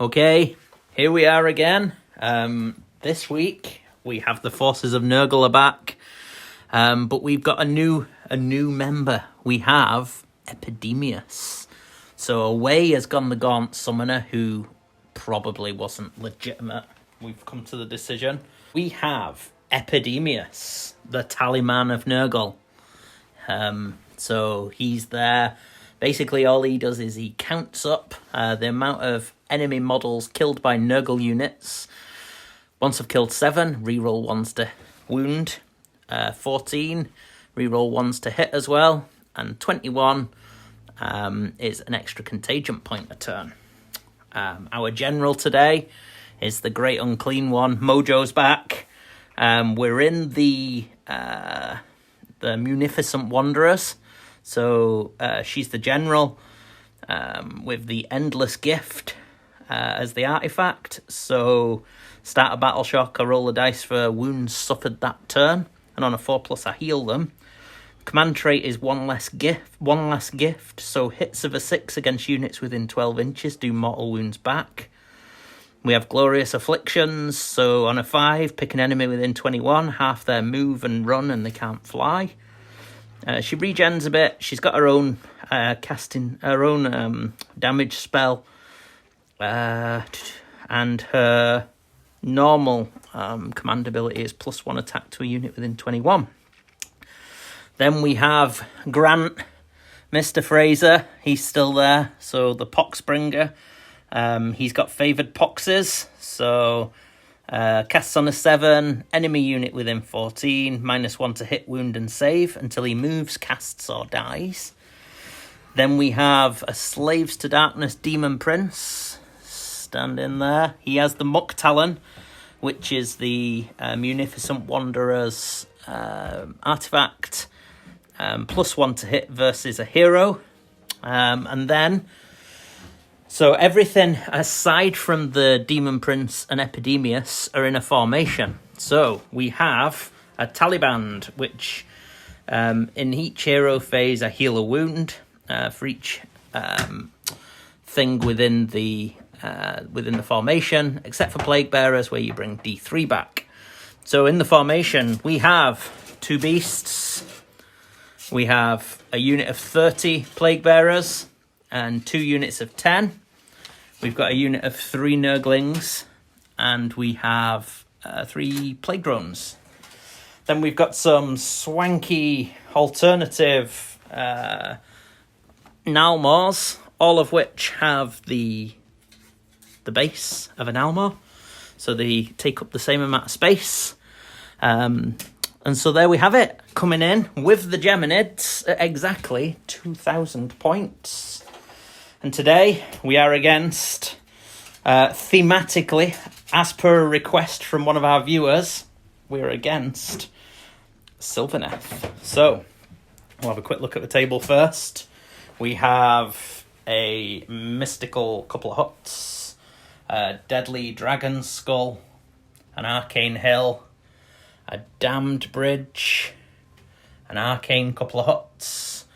Okay, here we are again. This week we have the forces of Nurgle are back, but we've got a new member. We have Epidemius. So away has gone the Gaunt Summoner, who probably wasn't legitimate. We've come to the decision. We have Epidemius, the Tallyband of Nurgle. So he's there. Basically, all he does is he counts up the amount of enemy models killed by Nurgle units. Once I've killed 7, reroll 1s to wound. 14, reroll 1s to hit as well. And 21 is an extra contagion point a turn. Our general today is the Great Unclean One. Mojo's back. We're in the Munificent Wanderers. So she's the general with the Endless Gift as the artifact. So start a battle shock, I roll the dice for wounds suffered that turn, and on a 4+ I heal them. Command trait is one less gift, so hits of a 6 against units within 12 inches do mortal wounds back. We have Glorious Afflictions, so on a 5, pick an enemy within 21, half their move and run and they can't fly. She regens a bit. She's got her own damage spell, and her normal command ability is +1 attack to a unit within 21. Then we have Grant, Mr. Fraser. He's still there. So the Poxbringer. He's got favoured poxes. So casts on a 7, enemy unit within 14, -1 to hit, wound and save until he moves, casts or dies. Then we have a Slaves to Darkness Demon Prince. Stand in there. He has the Muck Talon, which is the Munificent Wanderers artifact. +1 to hit versus a hero. And then, so everything aside from the Demon Prince and Epidemius are in a formation. So we have a Tallyband, which in each hero phase I heal a wound for each thing within the formation, except for Plague Bearers, where you bring D3 back. So in the formation we have 2 beasts. We have a unit of 30 Plague Bearers and 2 units of 10. We've got a unit of 3 Nurglings, and we have 3 Plague Drones. Then we've got some swanky alternative Nalmors, all of which have the base of an Almor, so they take up the same amount of space. And so there we have it, coming in with the Geminids at exactly 2,000 points. And today we are against, thematically, as per a request from one of our viewers, we're against Sylvaneth. So we'll have a quick look at the table first. We have a mystical couple of huts, a deadly dragon skull, an arcane hill, a damned bridge, an arcane couple of huts.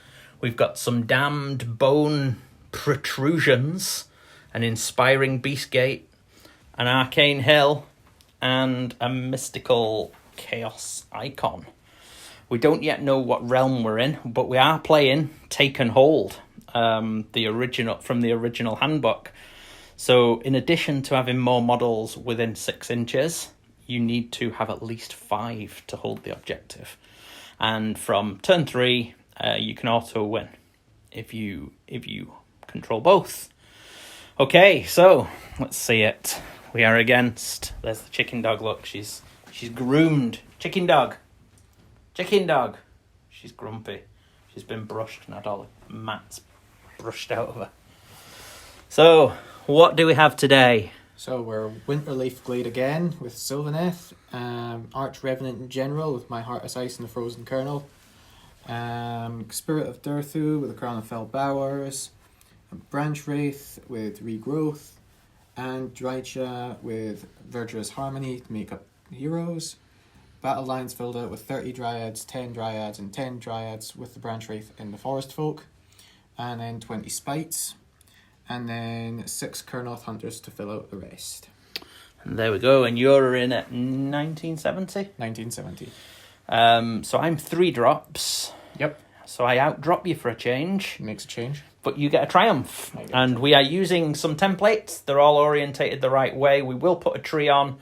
We've got some damned bone protrusions, an inspiring beast gate, an arcane hill, and a mystical chaos icon. We don't yet know what realm we're in, but we are playing Take and Hold, from the original handbook. So in addition to having more models within 6 inches, you need to have at least 5 to hold the objective. And from turn 3, you can auto win if you control both. Okay, so let's see it. We are against, there's the chicken dog, look, she's groomed. Chicken dog. She's grumpy. She's been brushed and had all the mats brushed out of her. So, what do we have today? So we're Winterleaf Glade again with Sylvaneth, Arch Revenant in general with my Heart of Ice and the Frozen Kernel, Spirit of Durthu with the Crown of Fell Bowers, Branch Wraith with Regrowth, and Drycha with Verdurous Harmony to make up heroes. Battle lines filled out with 30 Dryads, 10 Dryads, and 10 Dryads with the Branch Wraith and the Forest Folk, and then 20 Spites. and then 6 Kurnoth Hunters to fill out the rest. And there we go, and you're in at 1970? 1970. So I'm 3 drops. Yep. So I outdrop you for a change. Makes a change. But you get a triumph. And we are using some templates. They're all orientated the right way. We will put a tree on.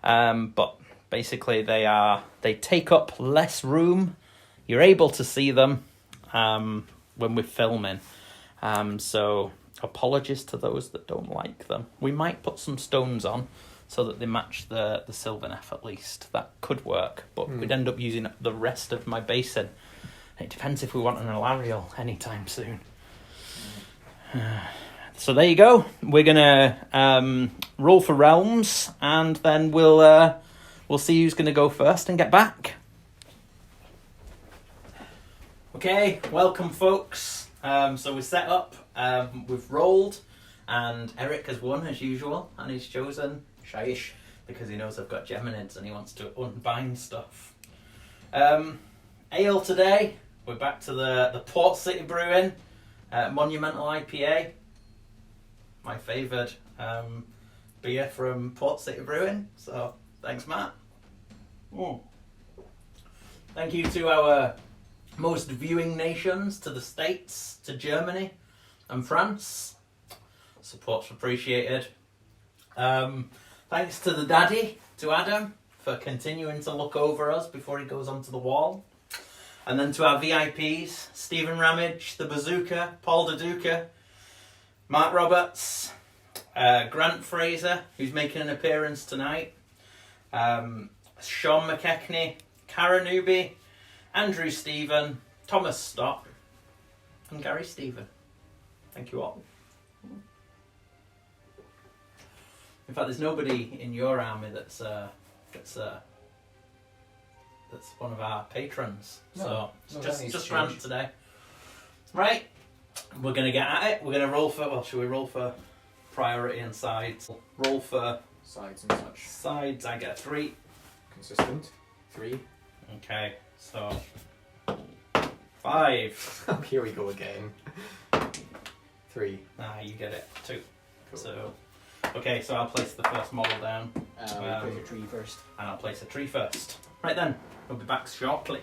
But basically they take up less room. You're able to see them when we're filming. So apologies to those that don't like them. We might put some stones on so that they match the Sylvaneth at least. That could work. But we'd end up using the rest of my basin. It depends if we want an Alarial anytime soon. So there you go. We're gonna roll for realms, and then we'll see who's gonna go first and get back. Okay, welcome folks. So we're set up. We've rolled, and Erik has won as usual, and he's chosen Shyish because he knows I've got Geminids and he wants to unbind stuff. Ale today. We're back to the Port City Brewing Monumental IPA. My favoured beer from Port City Brewing. So, thanks, Matt. Thank you to our most viewing nations, to the States, to Germany and France. Support's appreciated. Thanks to the daddy, to Adam, for continuing to look over us before he goes onto the wall. And then to our VIPs, Stephen Ramage, the Bazooka, Paul Daduka, Mark Roberts, Grant Fraser, who's making an appearance tonight, Sean McKechnie, Cara Newby, Andrew Stephen, Thomas Stott, and Gary Stephen. Thank you all. In fact, there's nobody in your army that's one of our patrons. So just Grant today. Right, we're going to get at it. We're going to roll for, well, should we roll for priority and sides? Roll for Sides and such. Sides, I get a 3. Consistent. 3. Okay, so 5. Oh, here we go again. 3. Ah, you get it. 2. Cool. So, okay, so I'll place the first model down. Place a tree first. And I'll place a tree first. Right then, we'll be back shortly.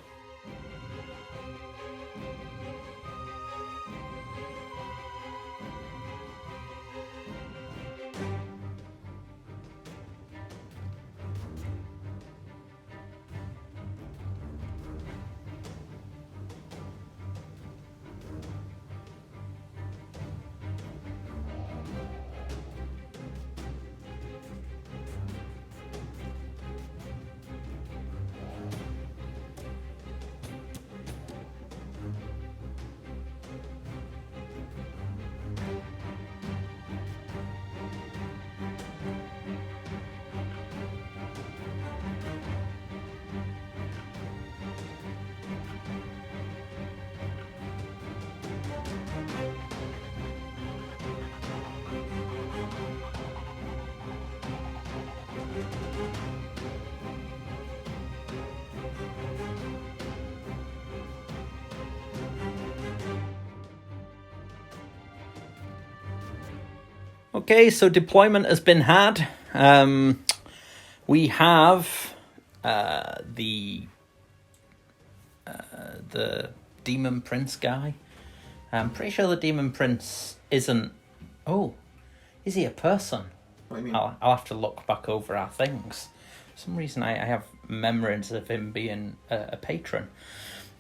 Okay, so deployment has been had. We have the Demon Prince guy. I'm pretty sure the Demon Prince isn't... Oh, is he a person? What do you mean? I'll have to look back over our things. For some reason I have memories of him being a patron.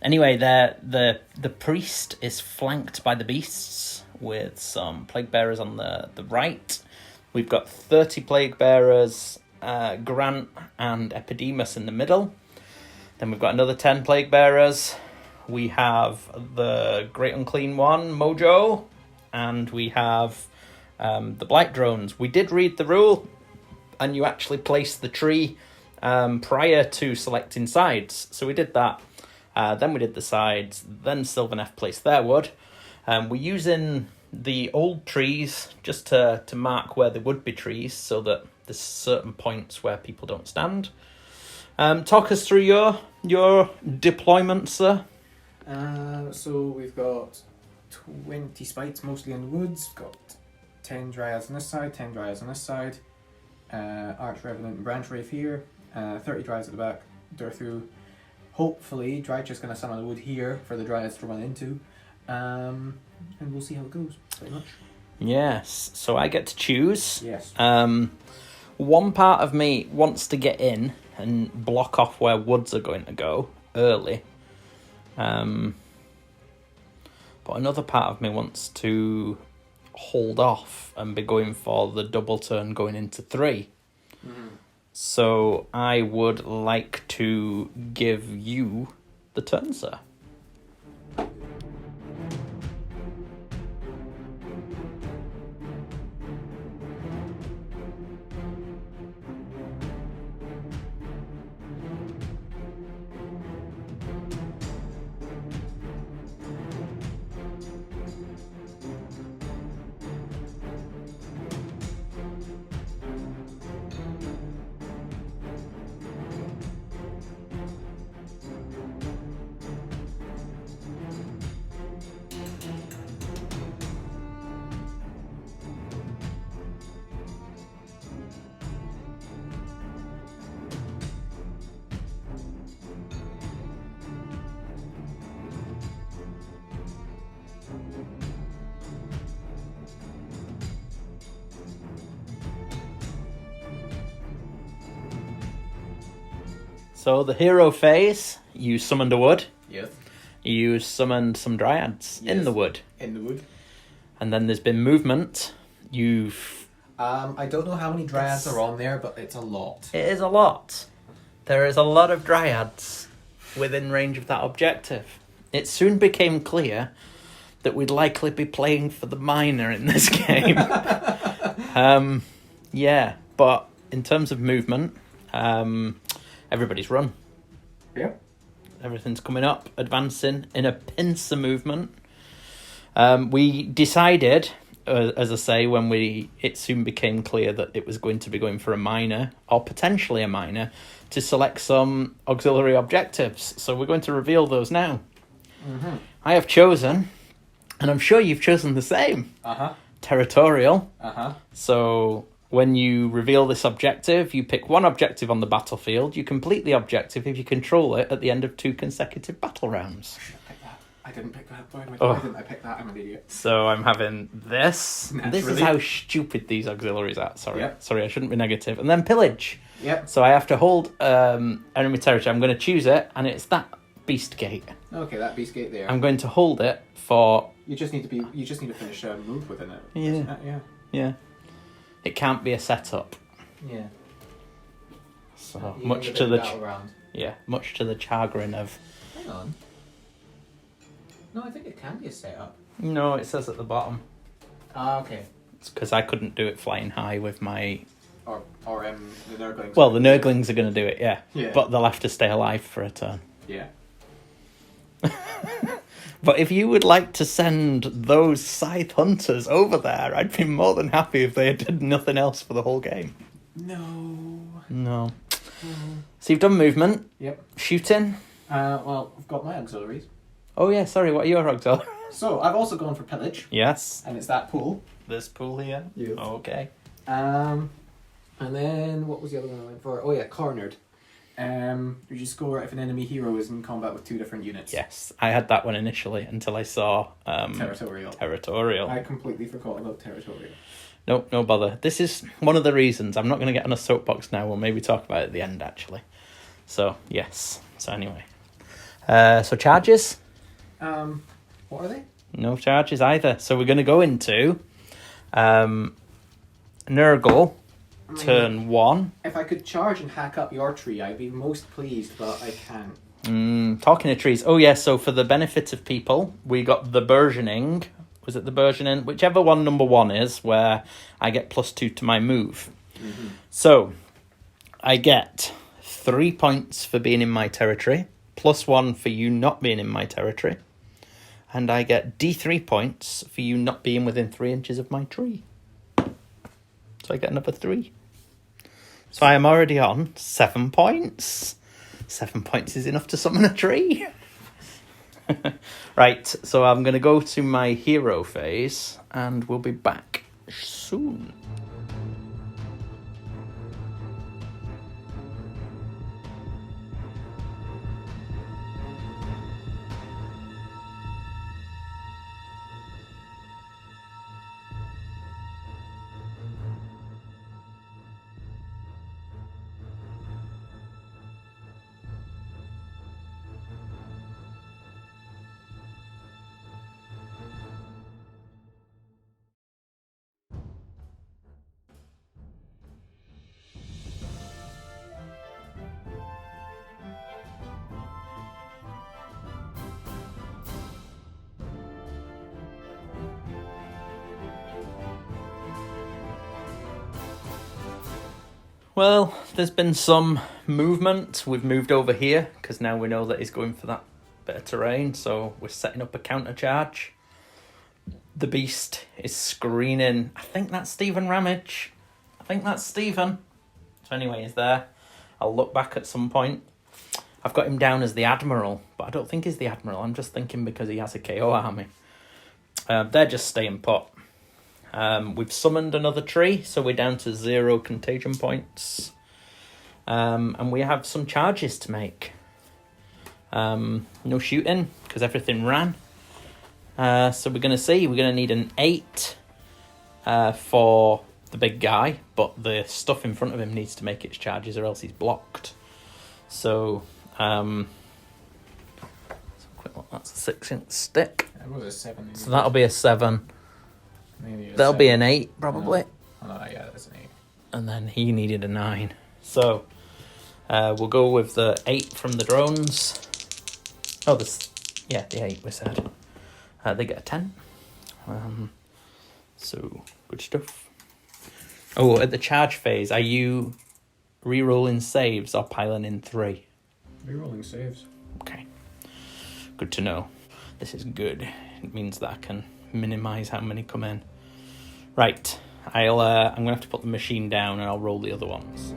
Anyway, the priest is flanked by the beasts with some plague bearers on the right. We've got 30 plague bearers, Grant and Epidemius in the middle. Then we've got another 10 plague bearers. We have the Great Unclean One, Mojo, and we have the Blight Drones. We did read the rule, and you actually placed the tree prior to selecting sides. So we did that. Then we did the sides. Then Sylvaneth placed their wood. We're using the old trees just to mark where there would be trees so that there's certain points where people don't stand. Talk us through your deployment, sir. So we've got 20 spites, mostly in the woods. We've got 10 dryads on this side, 10 dryads on this side. Arch Revenant and Branch Wraith here. 30 dryads at the back. Durthu. Hopefully, Drycha's going to summon the wood here for the dryads to run into. And we'll see how it goes, pretty much. Yes, so I get to choose. Yes. One part of me wants to get in and block off where woods are going to go early. But another part of me wants to hold off and be going for the double turn going into 3. Mm-hmm. So I would like to give you the turn, sir. So the hero phase, you summoned a wood. Yes. You summoned some dryads in the wood. In the wood. And then there's been movement. You've... I don't know how many dryads are on there, but it's a lot. It is a lot. There is a lot of dryads within range of that objective. It soon became clear that we'd likely be playing for the minor in this game. Yeah, but in terms of movement, everybody's run. Yeah. Everything's coming up, advancing in a pincer movement. We decided, as I say, when it soon became clear that it was going to be going for a minor, or potentially a minor, to select some auxiliary objectives. So we're going to reveal those now. Mm-hmm. I have chosen, and I'm sure you've chosen the same. Uh-huh. Territorial. Uh-huh. So when you reveal this objective, you pick one objective on the battlefield. You complete the objective if you control it at the end of 2 consecutive battle rounds. I should have picked that. I didn't pick that. Why didn't I pick that? I'm an idiot. So I'm having this. Naturally. This is how stupid these auxiliaries are. Sorry. Yep. Sorry, I shouldn't be negative. And then pillage. Yep. So I have to hold enemy territory. I'm going to choose it, and it's that beast gate. Okay, that beast gate there. I'm going to hold it for... You just need to finish a move within it. Yeah. Yeah. Yeah. It can't be a setup. Yeah. So You much need a to bit the of battle round. much to the chagrin of... Hang on. No, I think it can be a setup. No, it says at the bottom. Ah, okay. It's because I couldn't do it flying high with my... Or the Nurglings. Well, the Nurglings are going to do it, yeah. Yeah. But they'll have to stay alive for a turn. Yeah. But if you would like to send those scythe hunters over there, I'd be more than happy if they did nothing else for the whole game. No. So you've done movement. Yep. Shooting. Well, I've got my auxiliaries. Oh yeah, sorry, what are your auxiliaries? So, I've also gone for pillage. Yes. And it's that pool. This pool here? Yes. Okay. And then, what was the other one I went for? Oh yeah, cornered. You score if an enemy hero is in combat with 2 different units. Yes, I had that one initially until I saw... Territorial. I completely forgot about territorial. No bother. This is one of the reasons. I'm not going to get on a soapbox now. We'll maybe talk about it at the end, actually. So, yes. So, anyway. So, charges? What are they? No charges either. So, we're going to go into Nurgle, turn 1. If I could charge and hack up your tree, I'd be most pleased, but I can't. Talking of trees. Oh, yeah. So, for the benefit of people, we got the burgeoning... Was it the burgeoning? Whichever one number 1 is, where I get +2 to my move. Mm-hmm. So, I get 3 points for being in my territory, +1 for you not being in my territory, and I get D3 points for you not being within 3 inches of my tree. So I get another 3. So I am already on 7 points. 7 points is enough to summon a tree. Right, so I'm going to go to my hero phase, and we'll be back soon. Well, there's been some movement. We've moved over here because now we know that he's going for that bit of terrain, so we're setting up a counter charge. The beast is screening. I think that's Stephen Ramage. I think that's Stephen. So anyway, he's there. I'll look back at some point. I've got him down as the Admiral, but I don't think he's the Admiral. I'm just thinking because he has a KO army. They're just staying put. We've summoned another tree, so we're down to 0 contagion points. And we have some charges to make. No shooting, because everything ran. So we're going to see. We're going to need an 8 for the big guy, but the stuff in front of him needs to make its charges or else he's blocked. So, quick look, that's a 6-inch stick. It was a 7. So that'll be a 7. Maybe a There'll 7. be an 8, probably. Oh, yeah, that's an 8. And then he needed a 9. So, we'll go with the 8 from the drones. Oh, the 8 we said. They get a 10. So, good stuff. Oh, at the charge phase, are you re-rolling saves or piling in 3? Rerolling saves. Okay. Good to know. This is good. It means that I can minimise how many come in. Right. I'm going to have to put the machine down and I'll roll the other ones.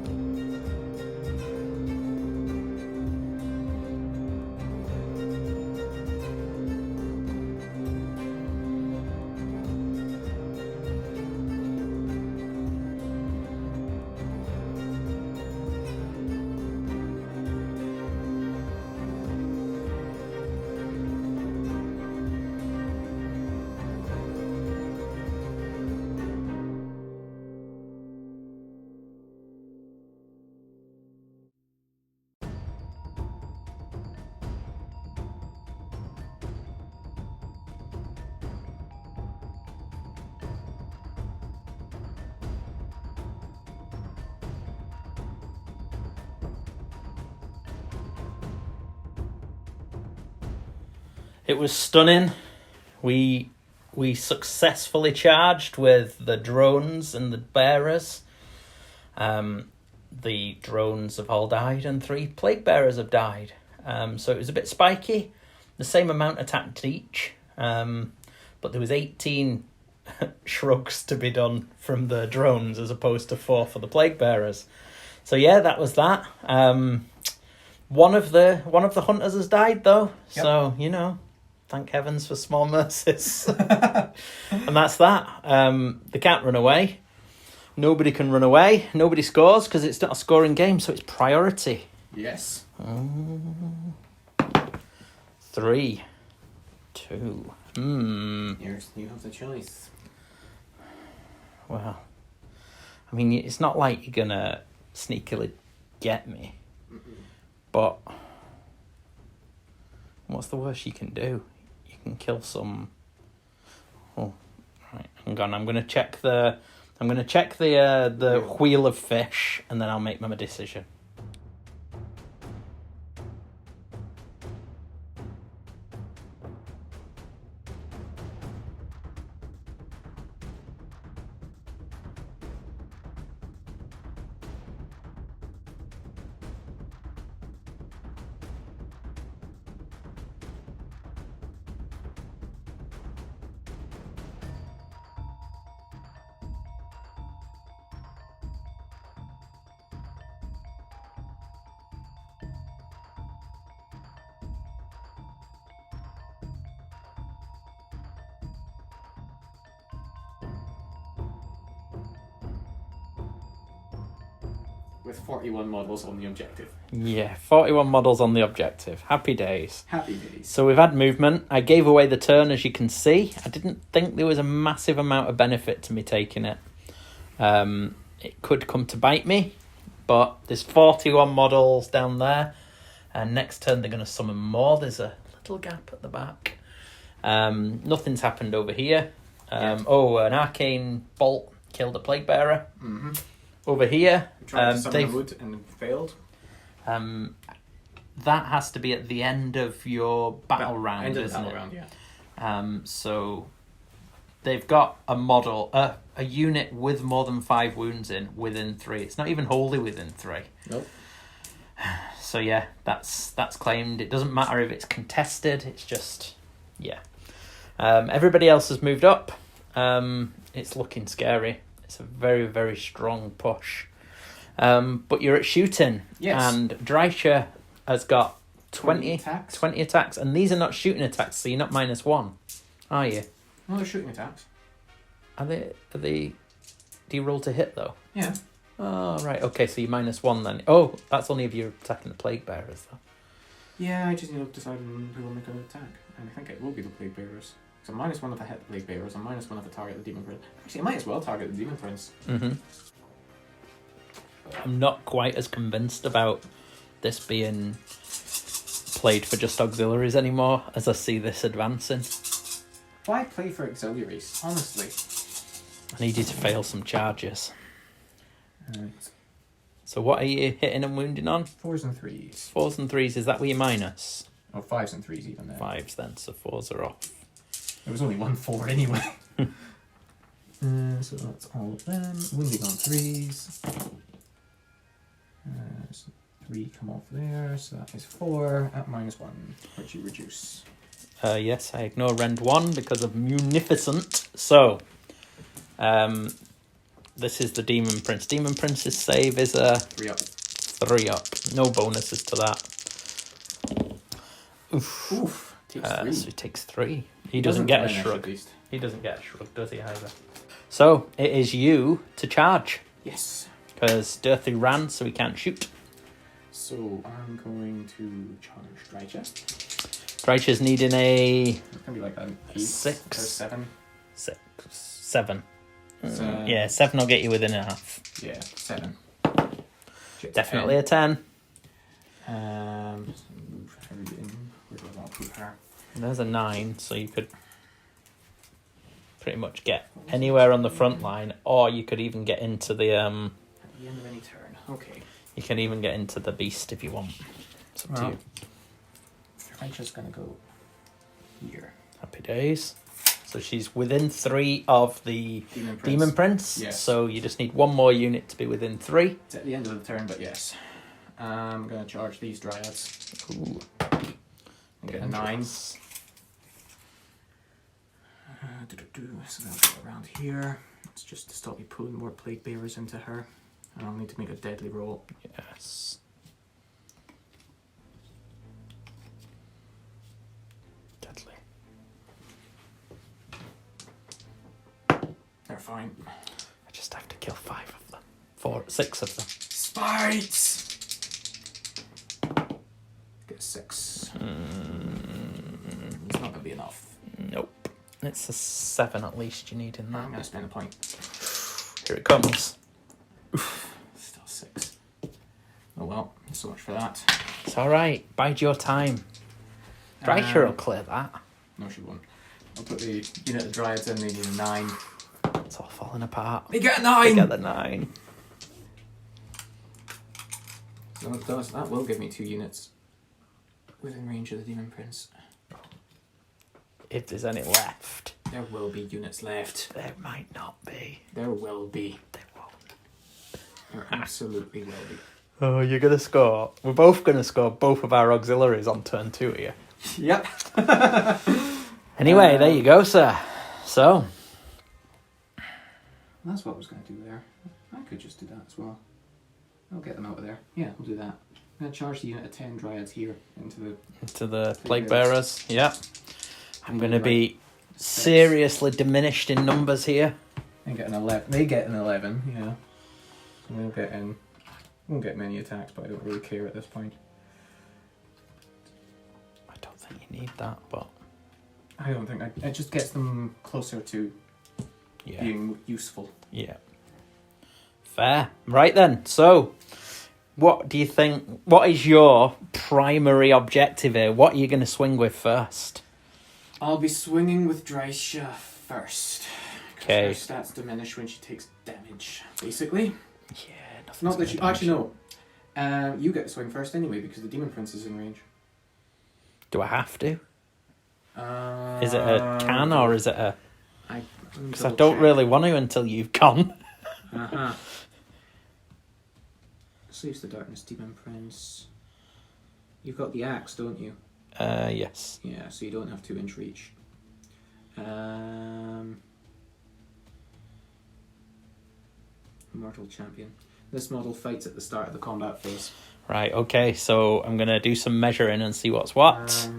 It was stunning. We successfully charged with the drones and the bearers. The drones have all died and 3 plague bearers have died. So it was a bit spiky. The same amount attacked each. But there was 18 shrugs to be done from the drones as opposed to 4 for the plague bearers. So yeah, that was that. One of the hunters has died though. Yep. So, thank heavens for small mercies. And that's that. They can't run away. Nobody can run away. Nobody scores because it's not a scoring game, so it's priority. Yes. 3, 2. You have the choice. Well, I mean, it's not like you're going to sneakily get me. Mm-mm. But what's the worst you can do? You can kill some. Oh, right. Hang on. I'm gonna check the wheel of fish, and then I'll make my decision. with 41 models on the objective. Yeah, 41 models on the objective. Happy days. Happy days. So we've had movement. I gave away the turn, as you can see. I didn't think there was a massive amount of benefit to me taking it. It could come to bite me, but there's 41 models down there. And next turn they're going to summon more. There's a little gap at the back. Nothing's happened over here. Oh, an arcane bolt killed a plague bearer. Mm-hmm. Over here, Tried to summon a wood and failed. That has to be at the end of your battle round, End of the isn't battle it? round, yeah. So they've got a model, a unit with more than 5 wounds in within 3. It's not even wholly within 3. Nope. So yeah, that's claimed. It doesn't matter if it's contested. It's just everybody else has moved up. It's looking scary. It's a very, very strong push. But you're at shooting. Yes. And Dreicher has got 20 attacks. 20 attacks. And these are not shooting attacks, so you're not -1, are you? No, they're shooting attacks. Are they... Do you roll to hit, though? Yeah. Oh, right. Okay, so you're -1 then. Oh, that's only if you're attacking the plague bearers, though. Yeah, I just need to decide who will make an attack. And I think it will be the plague bearers. So -1 if I hit the plague bearers, and -1 if I target the demon prince. Actually, I might as well target the demon prince. Mm-hmm. I'm not quite as convinced about this being played for just auxiliaries anymore, as I see this advancing. Why play for auxiliaries? Honestly. I need you to fail some charges. Right. So what are you hitting and wounding on? 4s and 3s. 4s and 3s, is that where you're minus? Oh, 5s and 3s even then. 5s then, so 4s are off. There was only 1 4 anyway. So that's all of them. Wounding on 3s. So 3 come off there, so that is 4 at -1, which you reduce. Yes, I ignore rend 1 because of Munificent. So, this is the Demon Prince. Demon Prince's save is a 3 up. 3 up. No bonuses to that. Oof. Oof. Takes 3. So he takes 3. He doesn't get a vanish, shrug. at least. He doesn't get a shrug, does he, either? So, it is you to charge. Yes. Because Durthu ran, so he can't shoot. So I'm going to charge Dreicher. Dreicher's needing a... It's going to be like an 8 6. or 7. 7. So, Yeah, 7 will get you within a half. Yeah, 7. Definitely a 10. Move everything. Where do I want to put her? There's a 9, so you could pretty much get anywhere on the front line, or you could even get into the At the end of any turn. Okay. you can even get into the beast if you want. It's up to you. Dreicher's going to go here. Happy days. So she's within 3 of the Demon Prince. Yes. So you just need 1 more unit to be within 3. It's at the end of the turn, but yes. I'm going to charge these Dryads. Ooh. And get a 9. So that'll go around here. It's just to stop me pulling more plague bearers into her. And I'll need to make a deadly roll. Yes. Deadly. They're fine. I just have to kill 5 of them. 6 of them. Spites! Get a 6. It's not going to be enough. Nope. It's a 7 at least you need in I'm that. going to spend a point. Here it comes. Still 6. Oh well, so much for that. It's alright. Bide your time. Dreicher will clear that. No, she won't. I'll put the unit of Dryads in, they need a 9. It's all falling apart. They get a They 9! get the 9. So it does, that will give me 2 units within range of the Demon Prince. If there's any left. There will be units left. There might not be. There will be. There won't. There absolutely will be. Oh, you're going to score. We're both going to score both of our auxiliaries on turn 2 here. Yep. Anyway, there you go, sir. So. That's what I was going to do there. I could just do that as well. I'll get them out of there. Yeah, we'll do that. I'm going to charge the unit of 10 Dryads here into the Plague Bearers. Yeah. I'm going to be seriously diminished in numbers here. and get an 11. They get an 11, yeah. So we'll get in Won't get many attacks, but I don't really care at this point. I don't think you need that, but I don't think it just gets them closer to being useful. Yeah. Fair. Right then. So, what do you think? What is your primary objective here? What are you going to swing with first? I'll be swinging with Drisha first. Okay. Her stats diminish when she takes damage, basically. Yeah. Not that she... Actually, no. You get to swing first anyway, because the Demon Prince is in range. Do I have to? Is it a can or is it a... Because I don't really want to until you've gone. Slaves the Darkness, Demon Prince. You've got the axe, don't you? Yes. Yeah, so you don't have 2-inch reach. Immortal Champion. This model fights at the start of the combat phase. Right, okay, so I'm going to do some measuring and see what's what.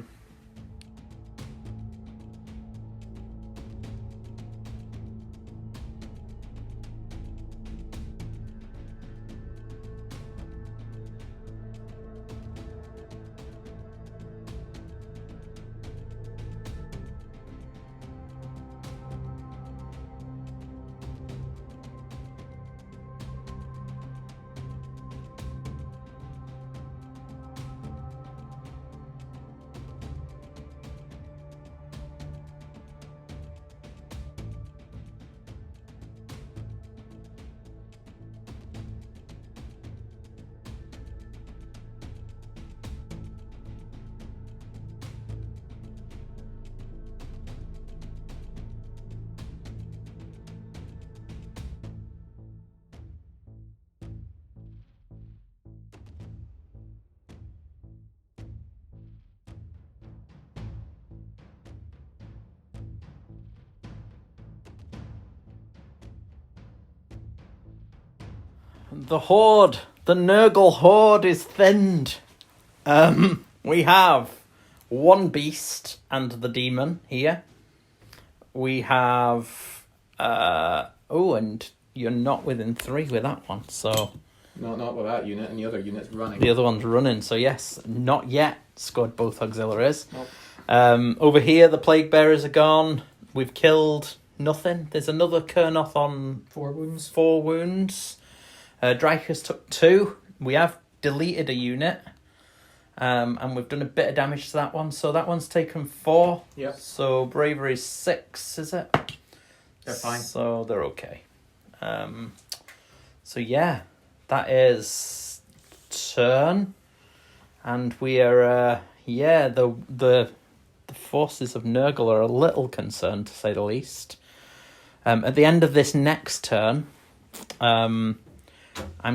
The Horde, the Nurgle Horde is thinned. We have one beast and the demon here. We have... and you're not within 3 with that one, so... Not with that unit, and the other unit's running. The other one's running, so yes, not yet scored both auxiliaries. Nope. Over here, the Plague Bearers are gone. We've killed nothing. There's another Kurnoth on 4 wounds. 4 wounds. Drykus took 2. We have deleted a unit. And we've done a bit of damage to that one. So that one's taken 4. Yep. So bravery's 6, is it? They're fine. So they're okay. So yeah, that is turn. And we are, the forces of Nurgle are a little concerned, to say the least. At the end of this next turn, I'm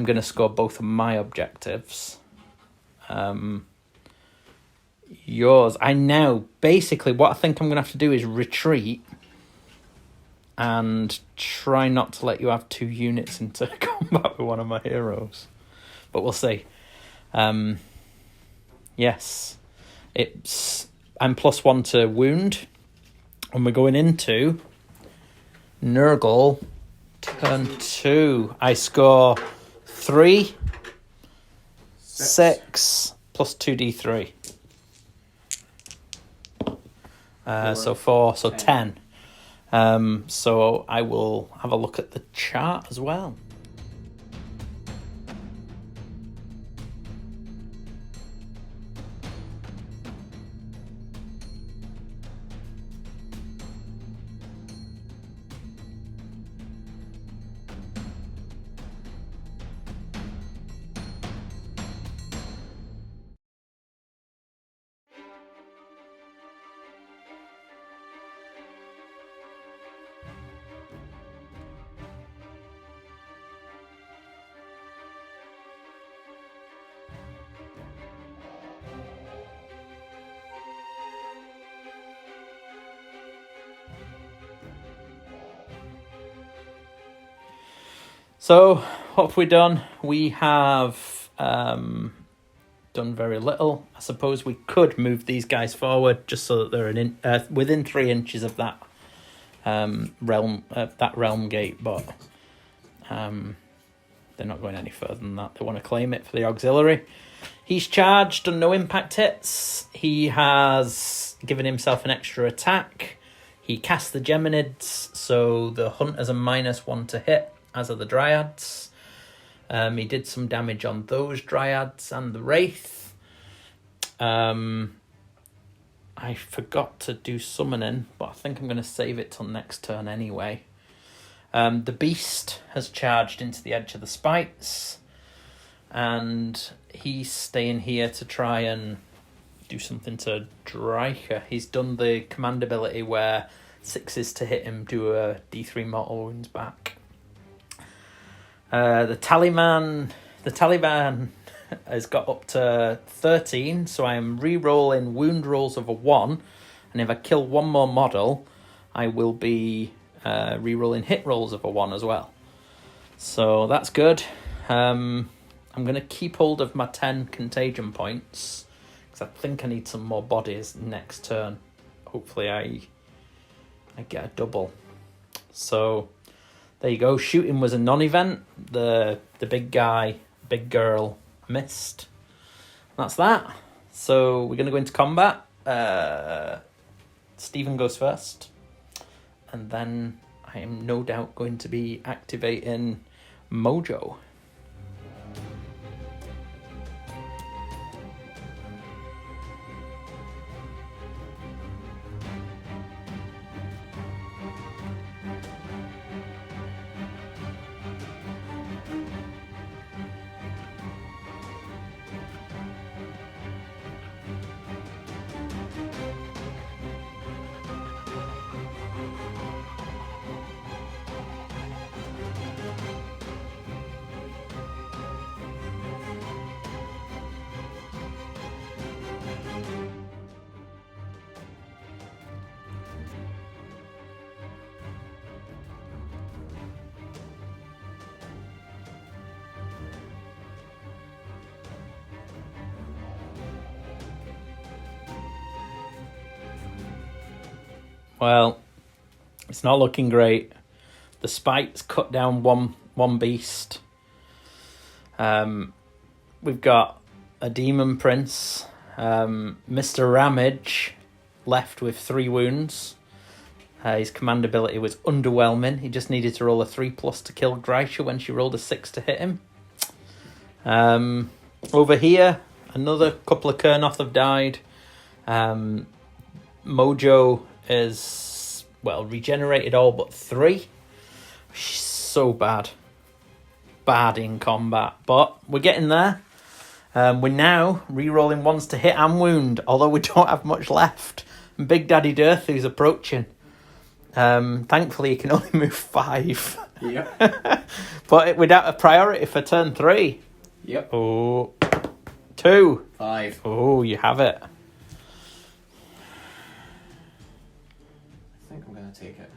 going to score both of my objectives. Yours. I know. Basically, what I think I'm going to have to do is retreat and try not to let you have 2 units into combat with one of my heroes. But we'll see. Yes. I'm +1 to wound. And we're going into Nurgle turn 2. I score 3, 6 plus 2d3. So 4, so 10. So I will have a look at the chart as well. So, what have we done? We have done very little. I suppose we could move these guys forward just so that they're within 3 inches of that realm gate, but they're not going any further than that. They want to claim it for the auxiliary. He's charged and no impact hits. He has given himself an extra attack. He cast the Geminids, so the Hunter's a -1 to hit, as are the Dryads. He did some damage on those Dryads and the Wraith. I forgot to do summoning, but I think I'm going to save it till next turn anyway. The Beast has charged into the edge of the Spites, and he's staying here to try and do something to Dreicher. He's done the command ability where 6s to hit him do a D3 mortal wounds back. The Tallyband has got up to 13, so I am re-rolling wound rolls of a 1, and if I kill one more model, I will be re-rolling hit rolls of a 1 as well. So that's good. I'm going to keep hold of my 10 contagion points, because I think I need some more bodies next turn. Hopefully I get a double. So there you go. Shooting was a non-event. The big guy, big girl missed. That's that. So we're going to go into combat. Stephen goes first. And then I am no doubt going to be activating Mojo. Well, it's not looking great. The Spites cut down one beast. We've got a Demon Prince. Mr. Ramage left with 3 wounds. His command ability was underwhelming. He just needed to roll a 3+ to kill Grisha when she rolled a 6 to hit him. Over here, another couple of Kurnoth have died. Mojo is, regenerated all but 3. She's so bad in combat, but we're getting there. We're now re-rolling 1s to hit and wound, although we don't have much left. And Big Daddy Durthu's approaching. Thankfully, he can only move 5. Yep. But without a priority for turn 3. Yep. Oh, 2. 5. Oh, you have it. I think I'm going to take it.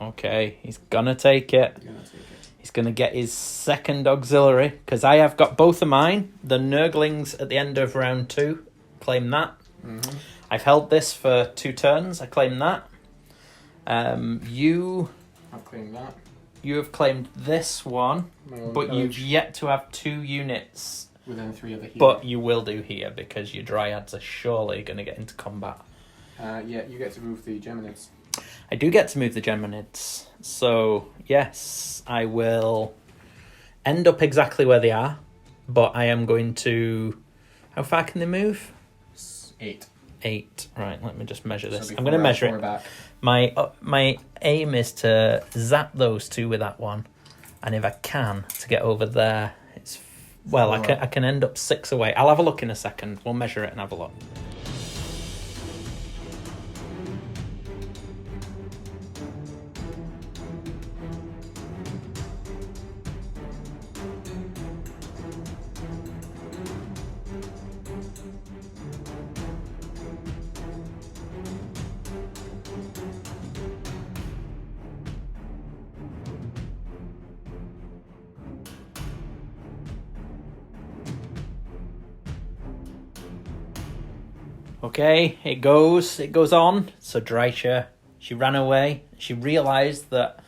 Okay, he's going to take it. I'm going to take it. He's going to get his second auxiliary, because I have got both of mine. The Nurglings at the end of round 2. Claim that. Mm-hmm. I've held this for 2 turns. I claim that. You I've claimed that. You have claimed this one, but you've yet to have 2 units. Within 3 of the here. But you will do here, because your Dryads are surely going to get into combat. Yeah, you get to move the Geminids. I do get to move the Geminids. So, yes, I will end up exactly where they are, but I am going to... How far can they move? 8. 8. Right, let me just measure this. So I'm going to measure it. Back. My aim is to zap those 2 with that one, and if I can, to get over there, it's... Well, I can end up 6 away. I'll have a look in a second. We'll measure it and have a look. Okay, it goes on. So Dreicher, she ran away. She realised that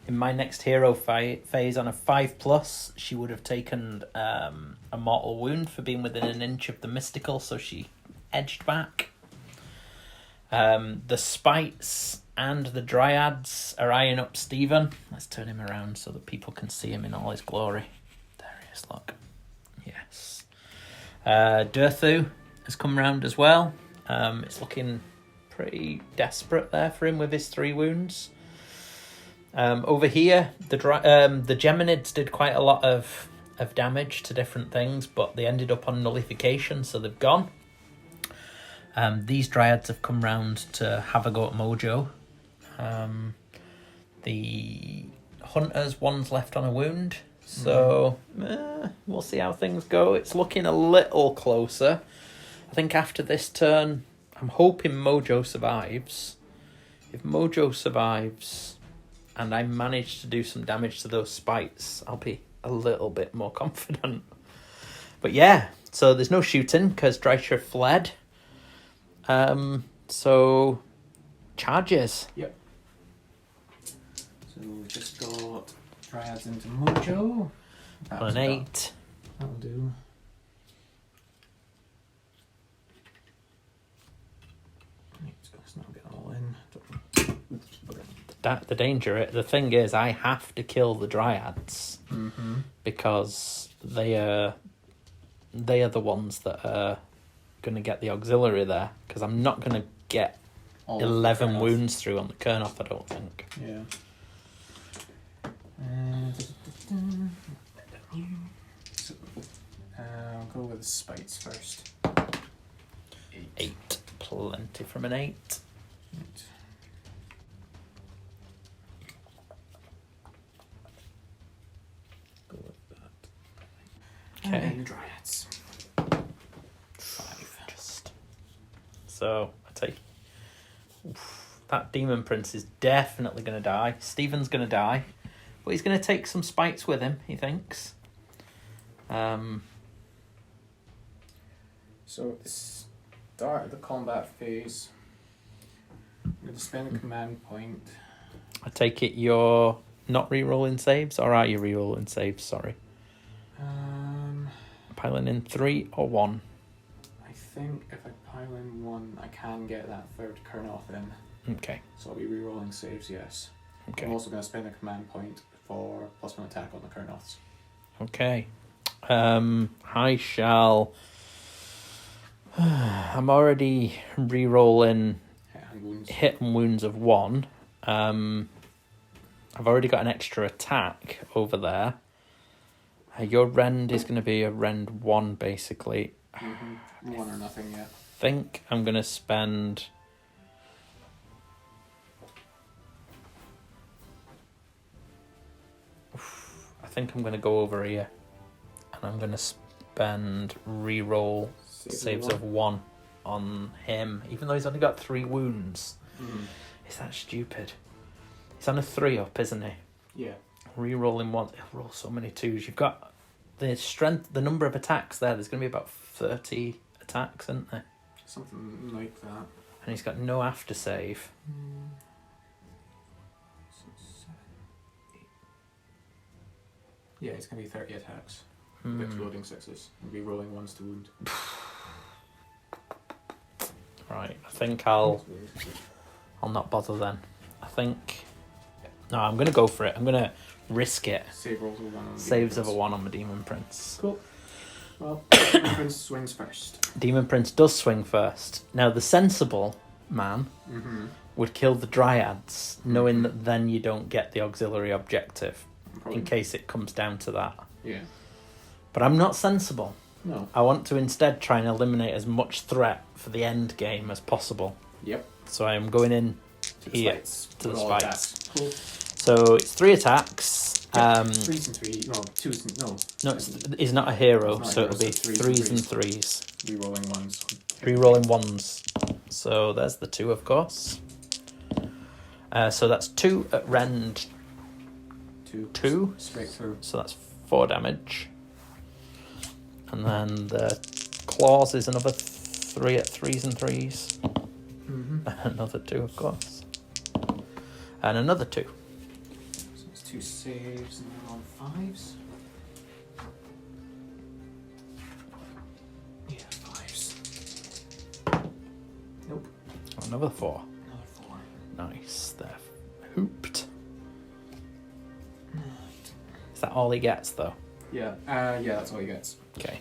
in my next hero phase on a 5+, she would have taken a mortal wound for being within an inch of the mystical, so she edged back. The Spites and the Dryads are eyeing up Stephen. Let's turn him around so that people can see him in all his glory. There he is, look. Yes. Durthu has come round as well. It's looking pretty desperate there for him with his 3 wounds. Over here, the Geminids did quite a lot of damage to different things, but they ended up on nullification, so they've gone. These Dryads have come round to have a go at Mojo. The Hunters, one's left on a wound, so we'll see how things go. It's looking a little closer. I think after this turn, I'm hoping Mojo survives. If Mojo survives and I manage to do some damage to those Spites, I'll be a little bit more confident. But yeah, so there's no shooting because Drycher fled. So charges. Yep. So we've just got Dryads into Mojo. On an 8. That'll do. Let's not get all in. The danger, the thing is, I have to kill the Dryads because they are the ones that are going to get the auxiliary there, because I'm not going to get all 11 wounds through on the Kurnoth, I don't think. Yeah. So, I'll go with the Spites first. 8. Plenty from an 8. Go with that. Okay. And the Dryads. 5. So, I take... that Demon Prince is definitely going to die. Stephen's going to die. But he's going to take some Spites with him, he thinks. So at the start of the combat phase, I'm going to spend a command point. I take it you're not re-rolling saves, or are you re-rolling saves? Sorry. Piling in 3 or 1? I think if I pile in 1, I can get that 3rd Kurnoth in. Okay. So I'll be re-rolling saves, yes. Okay. I'm also going to spend a command point for +1 attack on the Kurnoths. Okay. I shall... I'm already re-rolling hit and wounds of 1. I've already got an extra attack over there. Your rend is going to be a rend 1, basically. 1 or nothing, yeah. I think I'm going to spend... I think I'm going to go over here. And I'm going to spend re-roll saves of 1 on him, even though he's only got 3 wounds. Is that stupid? He's on a 3-up, isn't he? Yeah. Re-rolling 1. He'll roll so many 2s. You've got the strength, the number of attacks there. There's going to be about 30 attacks, isn't there? Something like that. And he's got no after save. 6, 7, 8. Yeah, it's going to be 30 attacks. With exploding 6s. And be rolling 1s to wound. Right, I think I'll not bother then. I think... No, I'm going to go for it. I'm going to risk it. Saves of a 1 on the Demon Prince. Cool. Well, Demon Prince swings first. Demon Prince does swing first. Now, the sensible man would kill the Dryads, knowing that then you don't get the auxiliary objective, in case it comes down to that. Yeah. But I'm not sensible. No. I want to instead try and eliminate as much threat for the end game as possible. Yep. So I am going in here to the Spites. Attacks. Cool. So it's 3 attacks. 3s and 3. No, 2s and... No. No, he's not a hero, not so a it'll hero, be so 3s and 3s. Re-rolling 1s. Re-rolling 1s. So there's the 2, of course. So that's 2 at rend 2. Straight through. So that's 4 damage. And then the claws is another 3 at 3s and 3s. Another 2, of course. And another 2. So 2 saves and then on 5s. Yeah, 5s. Nope. Another 4. Another 4. Nice. They're hooped. Is that all he gets, though? Yeah, yeah, that's all he gets. Okay.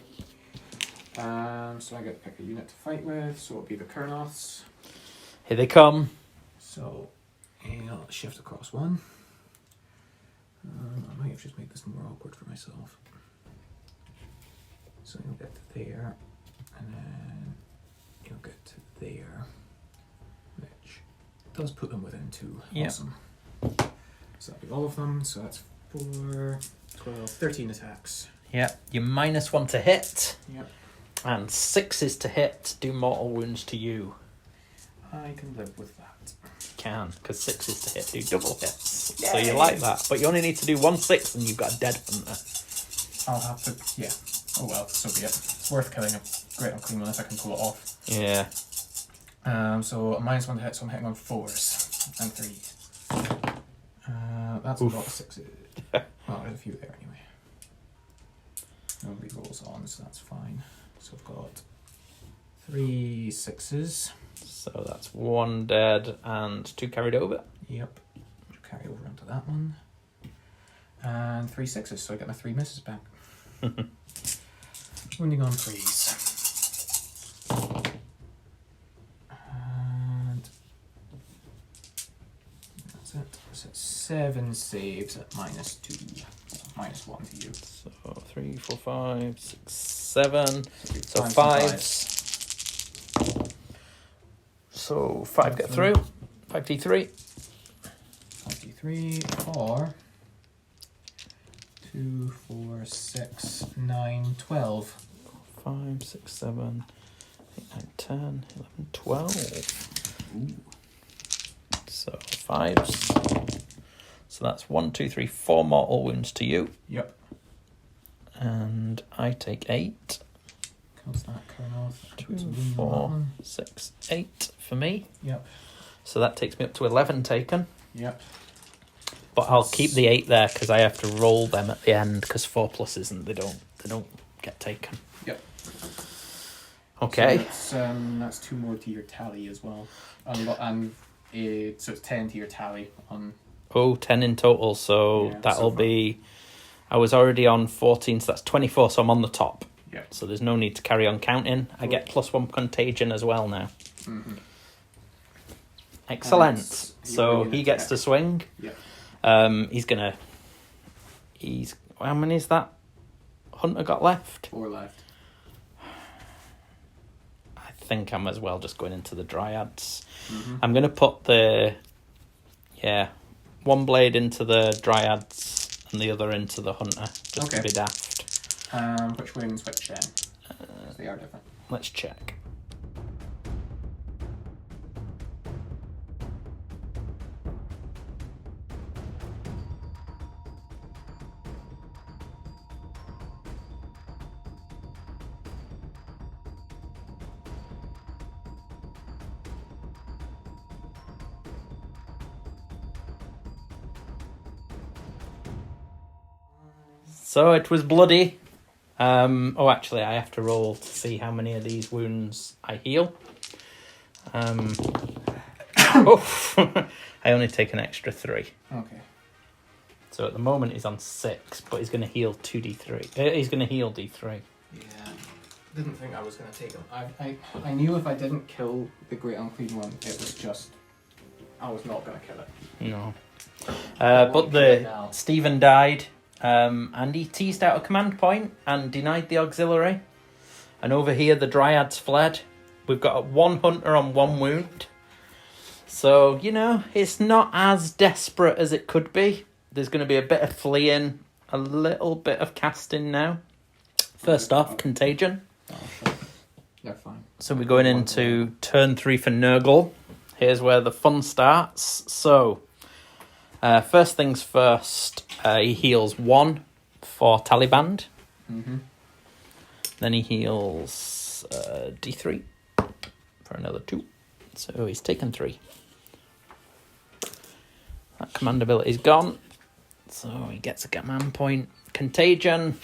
So I get to pick a unit to fight with, so it'll be the Kurnoths. Here they come. So I'll shift across 1. I might have just made this more awkward for myself. So you'll get to there, and then you'll get to there, which does put them within 2. Yep. Awesome. So that'll be all of them, so that's 4, 12, 13 attacks. Yep. You -1 to hit. Yep. And 6s to hit. Do mortal wounds to you. I can live with that. Can, because 6s to hit do double hits. Yay. So you like that. But you only need to do 1 6 and you've got a dead hunter. I'll have to, yeah. Oh well, so be it. It's worth killing a great unclean one if I can pull it off. Yeah. So a -1 to hit, so I'm hitting on 4s and 3s. That's Oof. a lot of 6s. Well, there's a few there anyway. Nobody rolls on, so that's fine. So I've got 3 6s. So that's 1 dead and 2 carried over. Yep. Carry over onto that one. And 3 6s, so I get my 3 misses back. Wounding on 3s. And that's it. So it's 7 saves at -2. -1 to you. So 3, 4, 5, 6, 7. So 5s. 5s. So 5 get through. 5d3. 5d3 for 2, 4, 6, 9, 12. 5, 6, 7, 8, 9, 10, 11, 12. Ooh. So 5s. So that's 1, 2, 3, 4 mortal wounds to you. Yep. And I take 8. Counts that Kurnoth. 2, 4, 6, 8 for me. Yep. So that takes me up to 11 taken. Yep. But I'll keep the 8 there because I have to roll them at the end because 4 pluses and they don't get taken. Yep. Okay. So that's 2 more to your tally as well, so it's 10 to your tally on. Oh, 10 in total. So Yeah, that'll so be. I was already on 14, so that's 24. So I'm on the top. Yeah. So there's no need to carry on counting. I get +1 contagion as well now. Mm-hmm. Excellent. So he gets to swing. Yeah. He's how many is that hunter got left? 4 left. I think I'm as well just going into the dryads. Mm-hmm. I'm going to put one blade into the dryads and the other into the hunter, just to be daft. Which way and switch then? They are different. Let's check. So it was bloody. Actually, I have to roll to see how many of these wounds I heal. I only take an extra 3. Okay. So at the moment he's on 6, but he's going to heal 2d3. He's going to heal d3. Yeah. Didn't think I was going to take him. I knew if I didn't kill the Great Unclean One, it was just... I was not going to kill it. No. But Stephen died. And he teased out a command point and denied the auxiliary. And over here, the dryads fled. We've got 1 hunter on 1 wound. So, it's not as desperate as it could be. There's going to be a bit of fleeing, a little bit of casting now. First off, contagion. Oh, sure. They're fine. So we're going into turn 3 for Nurgle. Here's where the fun starts. So... first things first, he heals 1 for Tallyband. Mm-hmm. Then he heals D3 for another 2. So he's taken 3. That command ability's gone. So he gets a command point. Contagion.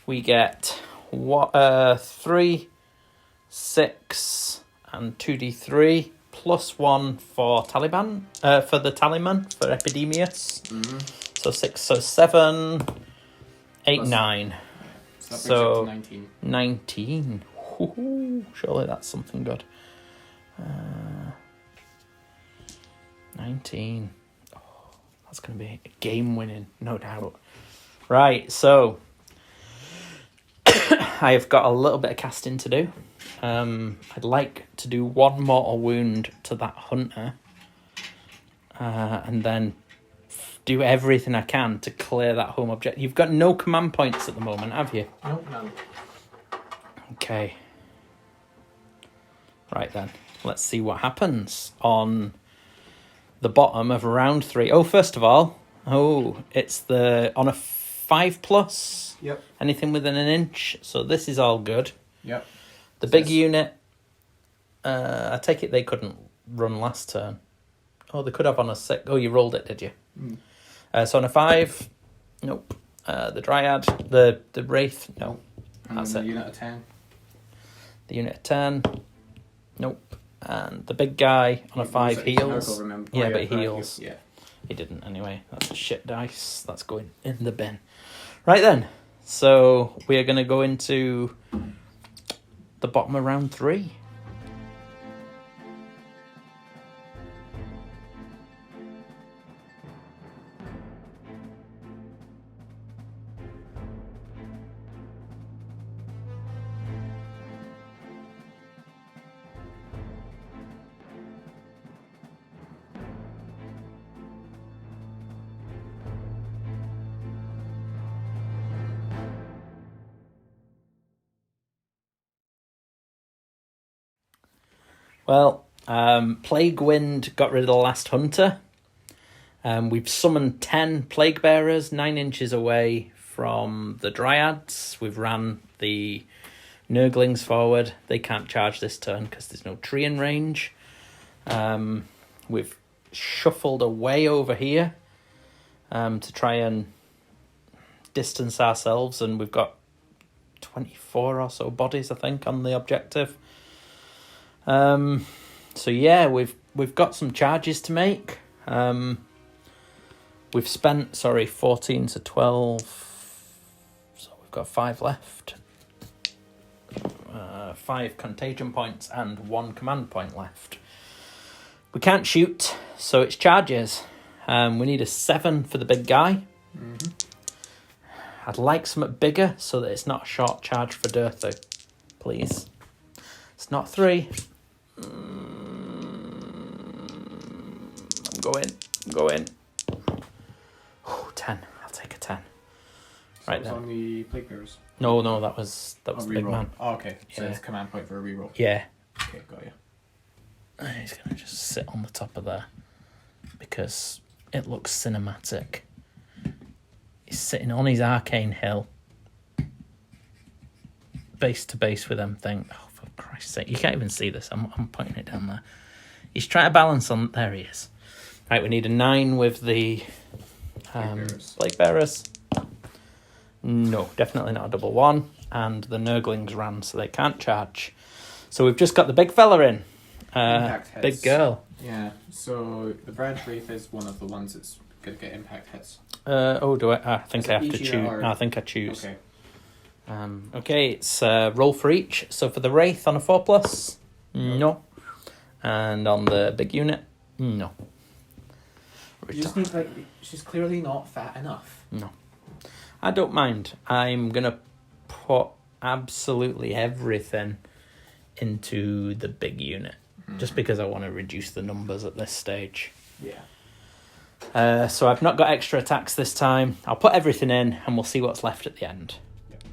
We get 3, 6, and 2d3 +1 for Tallyband. For the Tallyman for Epidemius. Mm-hmm. So 6, so 7, 8, Plus, 9. So that brings it up to 19. 19. Ooh, surely that's something good. 19. Oh, that's going to be a game winning, no doubt. Right, so I have got a little bit of casting to do. I'd like to do 1 mortal wound to that hunter, and then do everything I can to clear that home object. You've got no command points at the moment, have you? Nope, none. Okay. Right then, let's see what happens on the bottom of round 3. Oh, first of all, it's on a 5+. Yep. Anything within an inch. So this is all good. Yep. The big unit, I take it they couldn't run last turn. Oh, they could have on a 6. Oh, you rolled it, did you? Mm. So on a 5, nope. The Dryad, the Wraith, no. And That's the it. unit of 10. The unit of 10, nope. And the big guy on a 5 heals. Nurgle, remember? Yeah, but he 5 heals. Yeah. He didn't anyway. That's a shit dice. That's going in the bin. Right then. So we are going to go into the bottom of round 3. Well, Plague Wind got rid of the last hunter. We've summoned 10 Plague Bearers 9 inches away from the Dryads. We've ran the Nurglings forward. They can't charge this turn because there's no tree in range. We've shuffled away over here to try and distance ourselves, and we've got 24 or so bodies, I think, on the objective. So yeah, we've got some charges to make. We've spent 14 to 12, so we've got 5 left. 5 contagion points and 1 command point left. We can't shoot, so it's charges. We need a 7 for the big guy. Mm-hmm. I'd like something bigger so that it's not a short charge for Durthu, please. It's not 3. I'm going. Oh, 10. I'll take a 10. So Right it's then. on the Plague Bearers. No, that was the big reroll. man. Oh, okay. So Yeah. it's a command point for a reroll. Yeah. Okay, got you. He's going to just sit on the top of there because it looks cinematic. He's sitting on his arcane hill, base to base with them thing. Oh, for Christ's sake. You can't even see this. I'm pointing it down there. He's trying to balance on... There he is. Right, we need a 9 with the Plague Bearers. No, definitely not a double 1. And the Nurglings ran, so they can't charge. So we've just got the big fella in. Impact hits. Big girl. Yeah, so the Brad Wraith is one of the ones that's going to get impact hits. Do I? I think Is I it have to each choose. or- No, I think I choose. Okay. Okay, it's roll for each. So for the Wraith on a 4+, no. And on the big unit, no. You just need, she's clearly not fat enough. No. I don't mind. I'm going to put absolutely everything into the big unit. Just because I want to reduce the numbers at this stage. Yeah. So I've not got extra attacks this time. I'll put everything in and we'll see what's left at the end. Yep.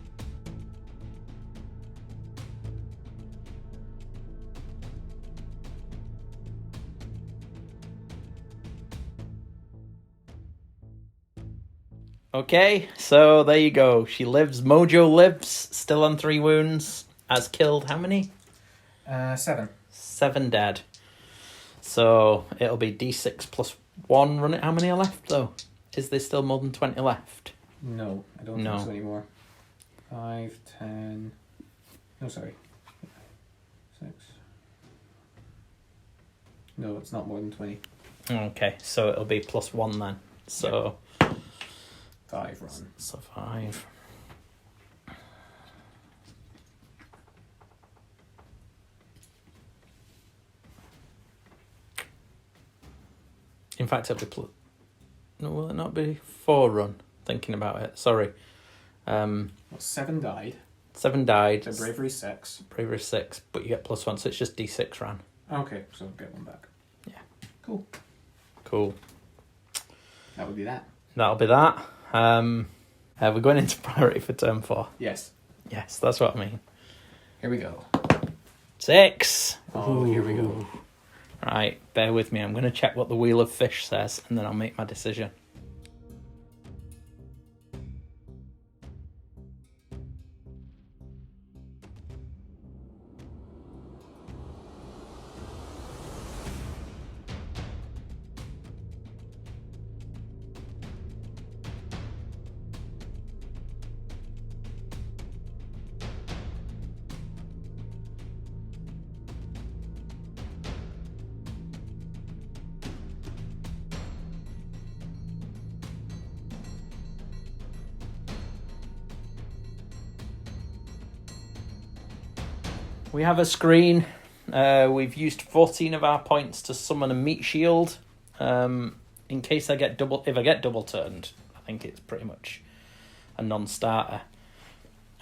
Okay, so there you go. She lives. Mojo lives. Still on 3 wounds. Has killed how many? 7. 7 dead. So it'll be D6 plus 1 run it. How many are left though? Is there still more than 20 left? No, I don't think so anymore. 5, 10... No, sorry. 6... No, it's not more than 20. Okay, so it'll be +1 then. So... 5 run. So 5. In fact, it'll be... No, will it not be 4 run? Thinking about it. Sorry. 7 died. 7 died. So bravery 6. Bravery 6, but you get +1, so it's just D6 ran. Okay, so get 1 back. Yeah. Cool. Cool. That would be that. That'll be that. We're going into priority for turn 4. Yes. Yes, that's what I mean. Here we go. 6. Oh, here we go. Right, bear with me. I'm going to check what the Wheel of Fish says, and then I'll make my decision. We have a screen. We've used 14 of our points to summon a meat shield. In case I get if I get double turned, I think it's pretty much a non-starter.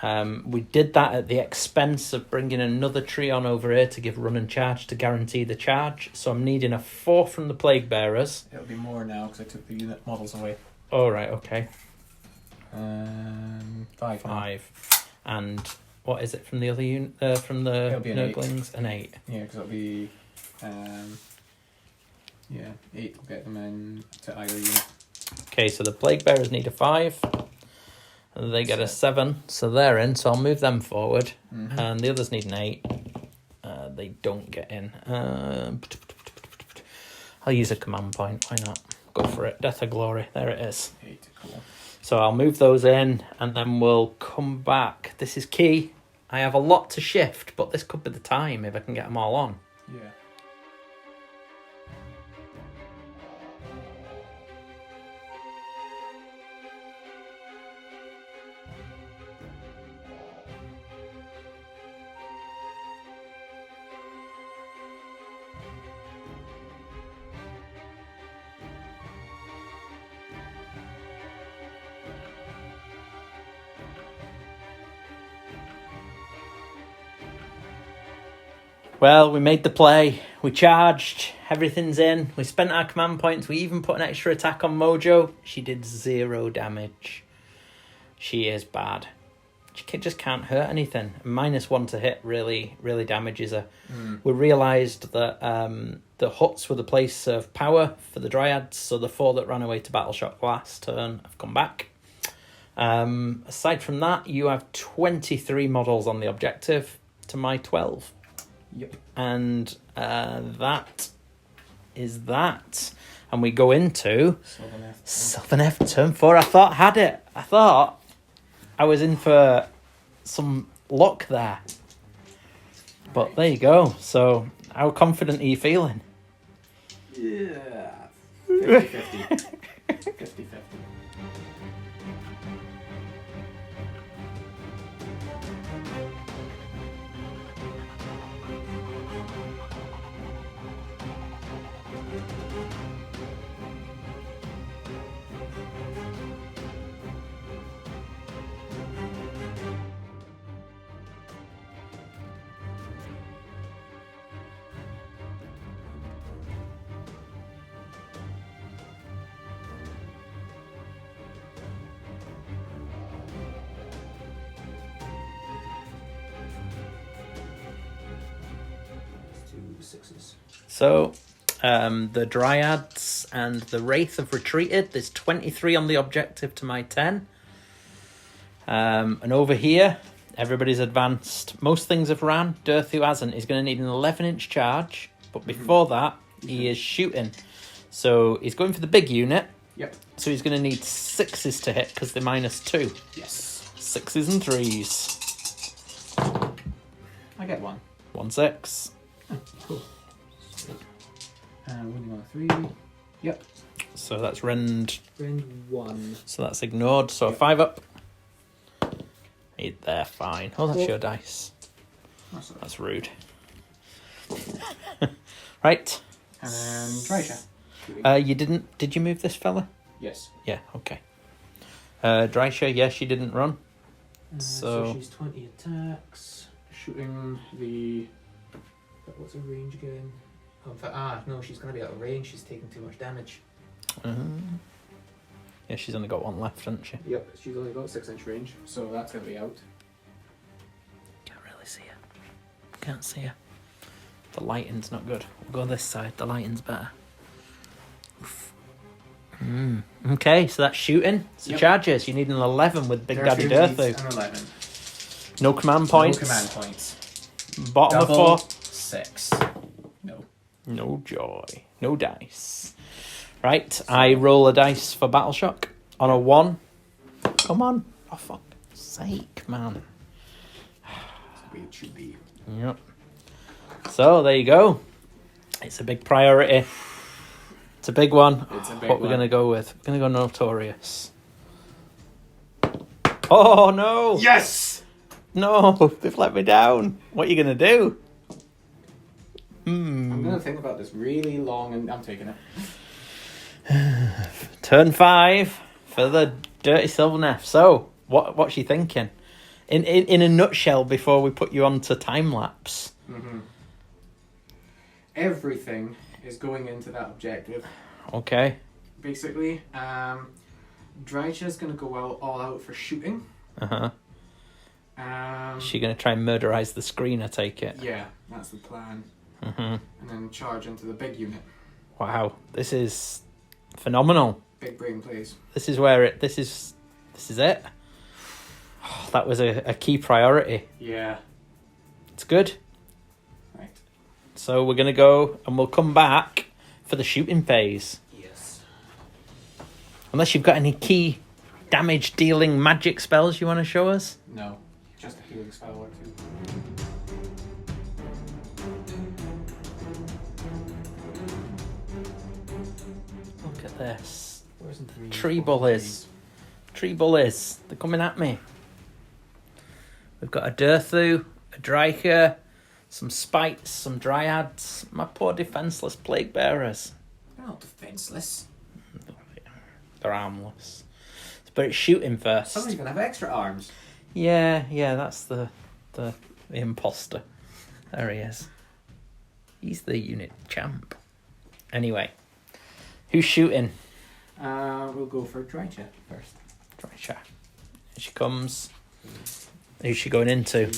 We did that at the expense of bringing another tree on over here to give run and charge to guarantee the charge. So I'm needing a 4 from the Plague Bearers. It'll be more now because I took the unit models away. Oh, right, okay. 5. 5. And what is it from the other unit? From the Nurglings? An 8. Yeah, because it'll be... 8 will get them in to either unit. Okay, so the Plague Bearers need a 5. And they get a 7, so they're in, so I'll move them forward. Mm-hmm. And the others need an 8. They don't get in. I'll use a command point, why not? Go for it. Death of Glory, there it is. 8, cool. So I'll move those in, and then we'll come back. This is key. I have a lot to shift, but this could be the time if I can get them all on. Yeah. Well, we made the play. We charged. Everything's in. We spent our command points. We even put an extra attack on Mojo. She did 0 damage. She is bad. She just can't hurt anything. -1 to hit really, really damages her. We realised that the huts were the place of power for the Dryads, so the 4 that ran away to Battleshock last turn have come back. Aside from that, you have 23 models on the objective to my 12. Yep. And that is that. And we go into Sylvaneth turn 4. I thought I had it. I thought I was in for some luck there. But there you go. So how confident are you feeling? Yeah. 50-50. 50-50. So, the Dryads and the Wraith have retreated. There's 23 on the objective to my 10. And over here, everybody's advanced. Most things have ran. Durthu hasn't. He's going to need an 11-inch charge. But before that, he is shooting. So he's going for the big unit. Yep. So he's going to need 6s to hit because they're -2. Yes. 6s and 3s. I get 1. 1 6. Oh, cool. Winning on a 3. Yep. So that's rend. Rend 1. So that's ignored. So a 5 up. They're fine. Oh, that's your dice. That's rude. Right. And then Drycha. You didn't. Did you move this fella? Yes. Yeah. Okay. Drycha. Yeah, she didn't run. So she's 20 attacks. Shooting the. What's her range again? Oh, in fact, no, she's going to be out of range. She's taking too much damage. Yeah, she's only got 1 left, hasn't she? Yep, she's only got 6-inch range, so that's going to be out. Can't really see her. Can't see her. The lighting's not good. We'll go this side. The lighting's better. Okay, so that's shooting. So charges. You need an 11 with Big Daddy Durthu. An 11. No command points. No command points. Bottom Double of 4. 6. No. No joy. No dice. Right, I roll a dice for Battle Shock on a 1. Come on. For fuck's sake, man. That's the way it should be. Yep. So, there you go. It's a big priority. It's a big one. It's a big what one. we're going to go with. We're going to go Notorious. Oh, no. Yes! No, they've let me down. What are you going to do? I'm going to think about this really long and I'm taking it. Turn 5 for the Dirty Sylvaneth. So, what's she thinking? In a nutshell, before we put you on to time lapse. Mm-hmm. Everything is going into that objective. Okay. Basically, Drycha's going to go all out for shooting. She going to try and murderize the screen, I take it. Yeah, that's the plan. And then charge into the big unit. Wow, this is phenomenal. Big brain plays. This is where it. This is it. Oh, that was a key priority. Yeah. It's good. Right. So we're gonna go and we'll come back for the shooting phase. Yes. Unless you've got any key damage dealing magic spells you want to show us. No, just a healing spell or 2. Look at this. Where's the 3? Tree bullies. Tree bullies. They're coming at me. We've got a Durthu, a Drycha, some Spites, some Dryads. My poor defenseless Plague Bearers. They're not defenseless. They're armless. But it's shooting first. Somebody's going to have extra arms. Yeah, that's the imposter. There he is. He's the unit champ. Anyway, who's shooting? We'll go for Drycha first. Drycha. Here she comes. Who's she going into?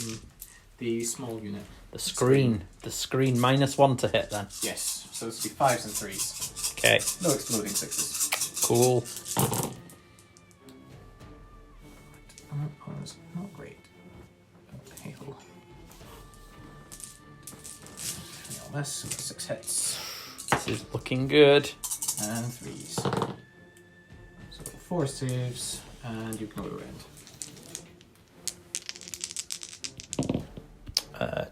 The small unit. The screen. The screen. -1 to hit then. Yes, so this will be 5s and 3s. Okay. No exploding 6s. Cool. That was not great. Okay, cool. All this, so 6 hits. This is looking good. And 3s. So 4 saves, and you ignore the end.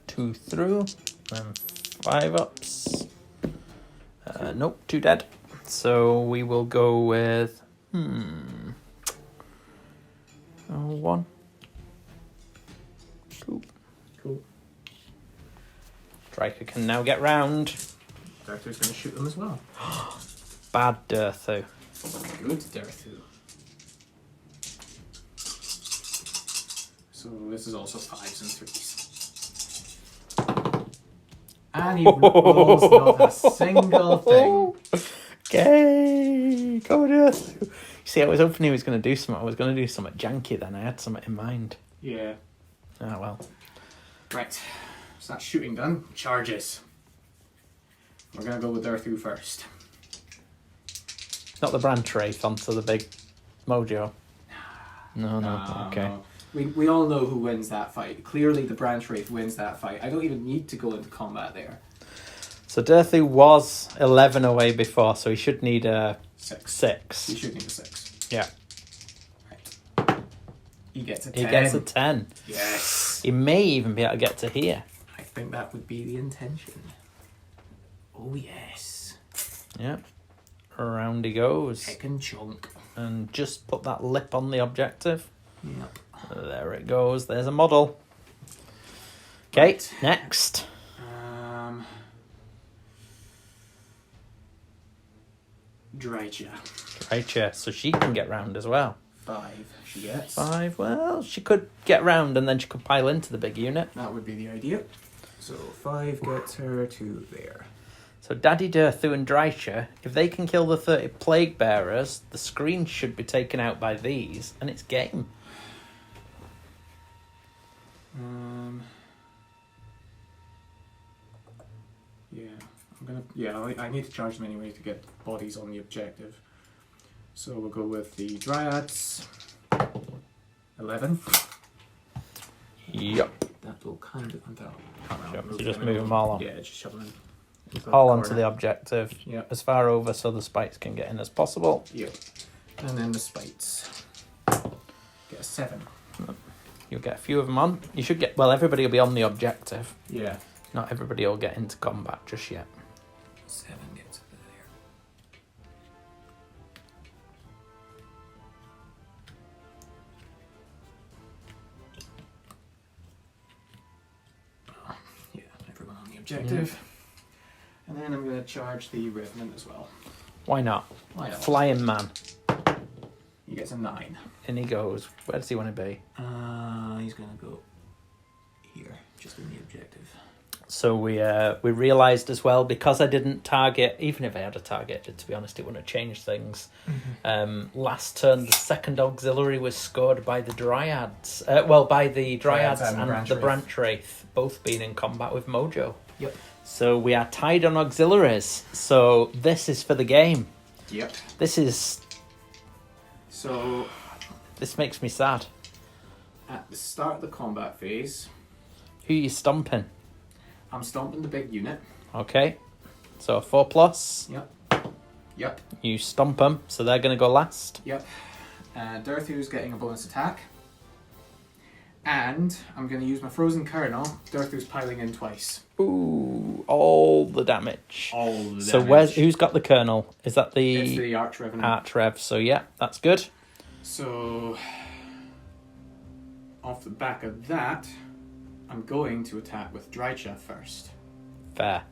2 through, and 5 ups. Nope, 2 dead. So we will go with 1, 2. Cool. Striker can now get round. Durthu's going to shoot them as well. Bad Durthu. Good Durthu. So this is also 5s and 3s. And he rolls not a single thing. Okay, go Durthu. You see, I was hoping he was going to do something. I was going to do something janky then. I had something in mind. Yeah. Ah, well. Right. So that's shooting done. Charges. We're going to go with Durthu first. Not the branch wraith onto the big mojo. No. Okay. No. We all know who wins that fight. Clearly the branch wraith wins that fight. I don't even need to go into combat there. So Durthu was 11 away before, so he should need a 6. 6. He's shooting a 6. Yeah. Right. He gets a 10. He gets a 10. Yes. He may even be able to get to here. I think that would be the intention. Oh, yes. Yeah. Around he goes. Heckin' chunk. And just put that lip on the objective. Yep. There it goes. There's a model. Okay, Right. next. Drycha. Right, yeah. So she can get round as well. 5 she gets. 5. Well, she could get round and then she could pile into the big unit. That would be the idea. So 5 gets her to there. So Daddy Durthu and Drycha, if they can kill the 30 plague bearers, the screen should be taken out by these, and it's game. Yeah, I'm gonna. Yeah, I need to charge them anyway to get bodies on the objective. So we'll go with the Dryads. 11. Yep. That will kind of. Yep, so just move them all on. Yeah, just shove them in. All onto the objective. Yep. As far over so the spikes can get in as possible. Yep. And then the spites. Get a 7. You'll get a few of them on. You should get. Well, everybody will be on the objective. Yeah. Not everybody will get into combat just yet. 7 gets over there. Yeah, everyone on the objective. And then I'm going to charge the Revenant as well. Why not? Why not? Flying man. He gets a 9. And he goes. Where does he want to be? He's going to go here, just in the objective. So we realised as well, because I didn't target, even if I had a target, to be honest, it wouldn't have changed things. Last turn, the second auxiliary was scored by the Dryads. By the Dryads and the Branch Wraith, both being in combat with Mojo. Yep. So we are tied on auxiliaries. So this is for the game. Yep. This makes me sad. At the start of the combat phase, Who are you stomping? I'm stomping the big unit. Okay. So a 4+. Yep. You stomp them, so they're going to go last. Yep. Durthu's getting a bonus attack. And I'm going to use my Frozen Kernel. Durthu's piling in twice. Ooh, all the damage. All the damage. So who's got the kernel? Is that the... It's the Arch Revenant. Arch Rev, so yeah, that's good. So, off the back of that, I'm going to attack with Drycha first. Fair.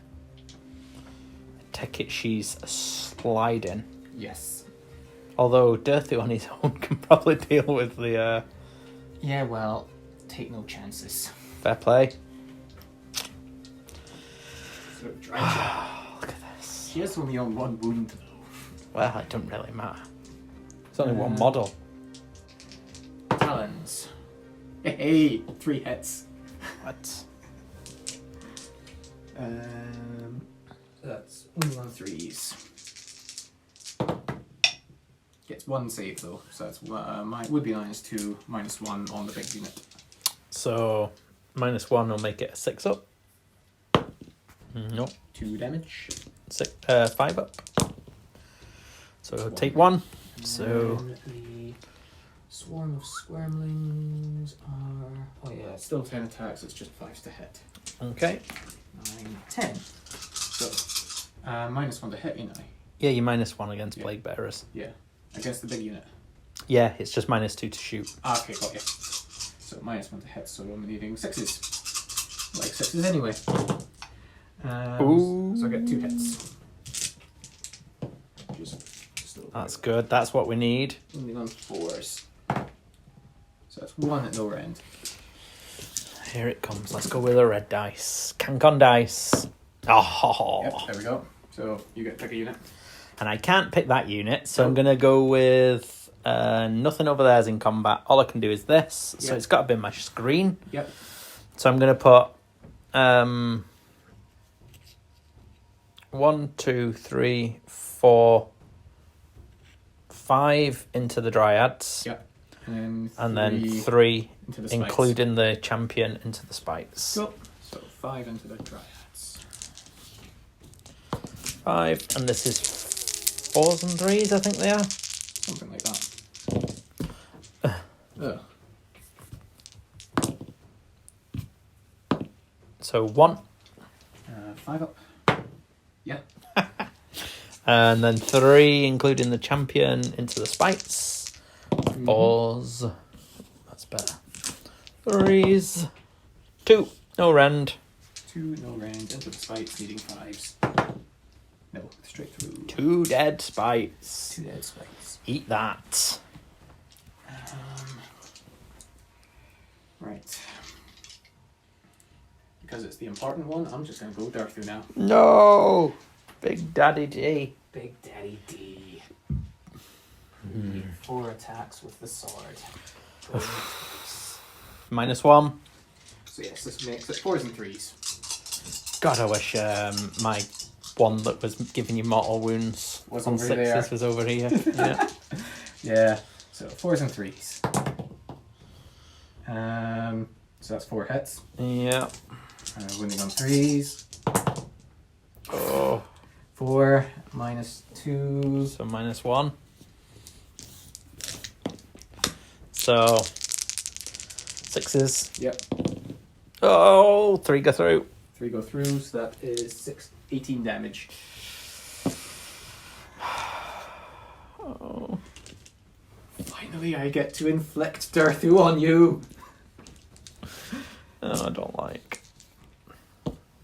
I take it she's sliding. Yes. Although Durthu on his own can probably deal with the... Yeah, well, take no chances. Fair play. So, Drycha. Look at this. She is only on 1 wound, though. Well, it doesn't really matter. It's only one model. Talons. Hey, 3 hits. What? That's only on 3s. Gets 1 save though, so that's would be -2, -1 on the big unit. So, -1 will make it a 6 up. Nope. 2 damage. 5 up. So take 1. So And the swarm of squirmlings are... Oh yeah, it's still 10 attacks, it's just 5s to hit. okay. 9, 10. So, -1 to hit, ain't I? Yeah, you -1 against Yeah. Plague Bearers. Yeah. Against the big unit. Yeah, it's just -2 to shoot. Okay, got you. So -1 to hit, so I'm needing 6s. Like 6s anyway. Ooh. So I get 2 hits. Just That's good. That's what we need. only on 4s. So that's 1 at lower end. Here it comes. Let's go with a red dice. Cancon dice. Oh. Yep, there we go. So you get to pick a unit. And I can't pick that unit, so I'm going to go with nothing over there is in combat. All I can do is this. So Yep. it's got to be my screen. Yep. So I'm going to put 1, 2, 3, 4, 5 into the Dryads. Yep. And then 3 into the spites. including the champion into the spites. Cool. So 5 into the Dryads. 5, and this is 4s and 3s, I think they are. Something like that. So 1. 5 up. Yeah. And then 3, including the champion, into the spites. 4s. That's better. 3s. 2. No rend. 2, no rend. Into the spites, needing 5s. No, straight through. 2 dead spites. 2 dead spites. Eat that. Right. Because it's the important one, I'm just going to go Durthu now. No! Big Daddy D. Big Daddy D. 4 attacks with the sword. -1. So yes, this makes it 4s and 3s. God, I wish my one that was giving you mortal wounds Was on over 6s there. was over here. Yeah. Yeah, so 4s and 3s. So that's 4 hits. Yeah. Wounding on 3s. Oh. 4 -2. So -1. So 6s. Yep. Oh, 3 go through. 3 go through, so that is 18 damage. Oh. Finally, I get to inflict Durthu on you. Oh, I don't like.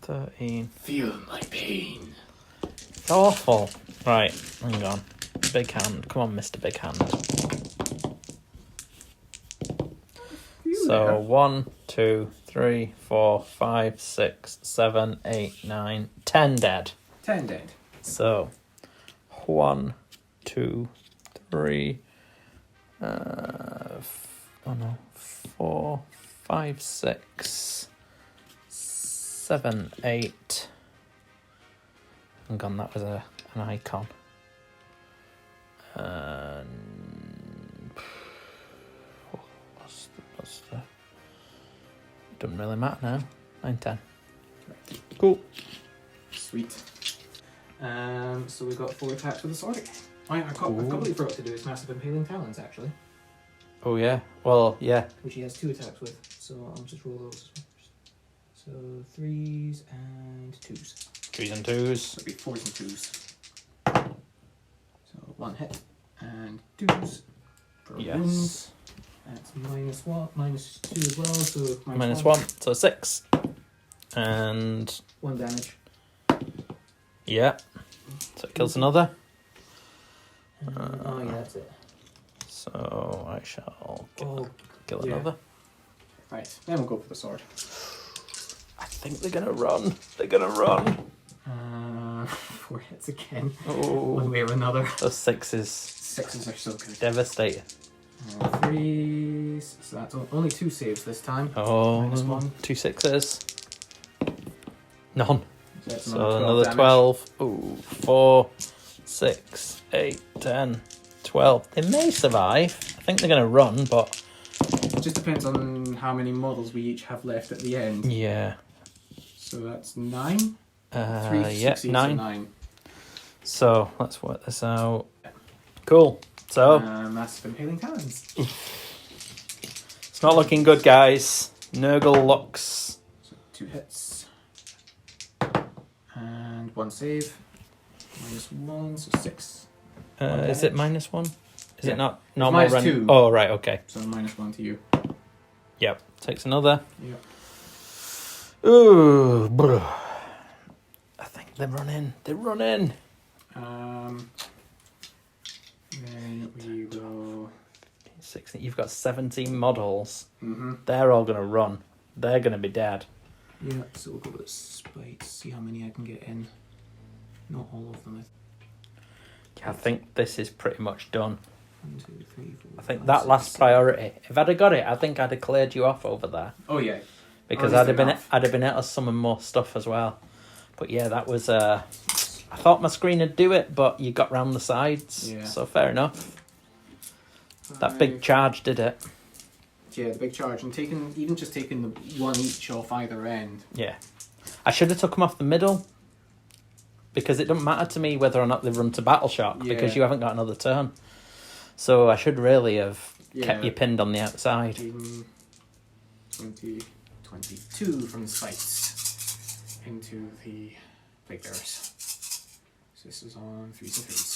13. Feel my pain. It's awful. Right, hang on. Big hand. Come on, Mr. Big Hand. So 1, 2, 3, 4, 5, 6, 7, 8, 9, 10 dead. 10 dead. So 1, 2, 3, 4, 5, 6, 7, 8. Hang on, that was an icon. And what's the doesn't really matter now. 9, 10. Cool. Sweet. So we've got 4 attacks with the sword again. I completely forgot to do his massive impaling talons actually, Oh yeah. Well, yeah. which he has 2 attacks with. So I'll just roll those. So 3s and 2s. 3s and 2s. So it'll be 4s and 2s. So 1 hit and 2s. Per wound. Yes. That's -1, -2 as well. So -1. So 6. And 1 damage. yeah. So it kills another. Oh yeah, that's it. So I shall kill Yeah. another. Right, then we'll go for the sword. I think they're gonna run. They're gonna run. 4 hits again. Oh, One way or another. those 6s. 6s are so good. Devastating. 3s. So that's only 2 saves this time. Oh, -1. 2 6s. None. So that's So another damage. 12. Ooh, 4, 6, 8, 10, 12. They may survive. I think they're gonna run, but It just depends on how many models we each have left at the end. yeah. So that's 9. 3 Yeah, succeeds, 9. so 9. So let's work this out. Cool. So Massive impaling talons. it's not looking good, guys. Nurgle looks. So 2 hits. And 1 save. -1, so 6. Is it -1? Is Yeah. it not It's normal run? -2. Oh, right, okay. So -1 to you. Yep. Takes another. Yep. Ooh, bruh. I think they're running. They're running. Then we will. 16. You've got 17 models. Mm-hmm. They're all going to run. They're going to be dead. Yeah, so we'll go with the spites, see how many I can get in. Not all of them. I think this is pretty much done. 1, 2, 3, 4. I think 5, that 6, last 7. priority. If I'd have got it, I think I'd have cleared you off over there. Oh yeah. Because Or at I'd least have been able to summon more stuff as well. But yeah, that was I thought my screen would do it, but you got round the sides. Yeah. So fair enough. That big charge did it. Yeah, the big charge, and just taking the 1 each off either end. Yeah. I should have took them off the middle. because it doesn't matter to me whether or not they run to Battle Shock, because Yeah. you haven't got another turn. So I should really have kept Yeah. you pinned on the outside. 20, 22 from the spikes into the Plague Bearers. So this is on 3s and 3s.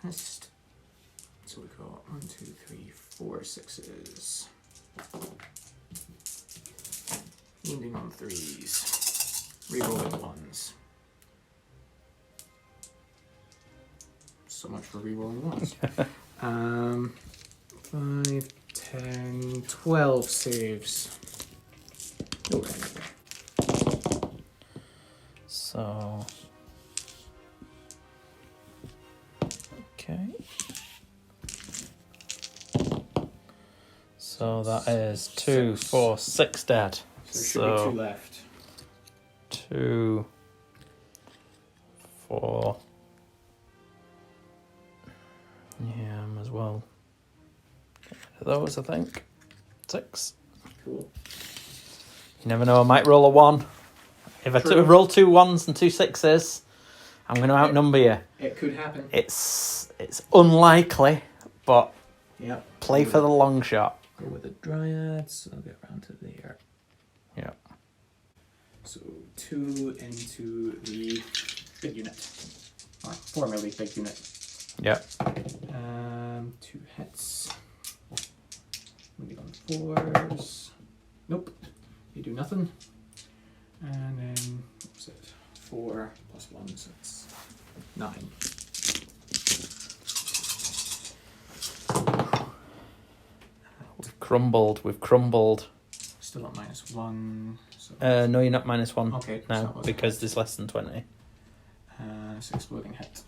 Missed. So we got 1, 2, 3, 4 6s. Wounding on 3s. Rerolling 1s. So much for rerolling 1s. 5, 10, 12 saves. Okay. So... Okay. So that is 2, 4, 6 dead. So there should be 2 left. 2, 4. Yeah, I as well. Get rid of those, I think. 6. Cool. You never know, I might roll a 1. If I True. roll 2 1s and 2 6s, I'm going to outnumber you. It could happen. It's unlikely, but Yep. play for the long shot. Go with the Dryads. I'll get around to there. Yeah. So 2 into the big unit. Or formerly big unit. Yeah. 2 hits. Moving on 4s. Nope. You do nothing. And then, what's it? 4 plus 1, so it's 9. We've crumbled. Still at -1. So No, you're not -1 okay, now, so because there's less than 20. it's exploding hit.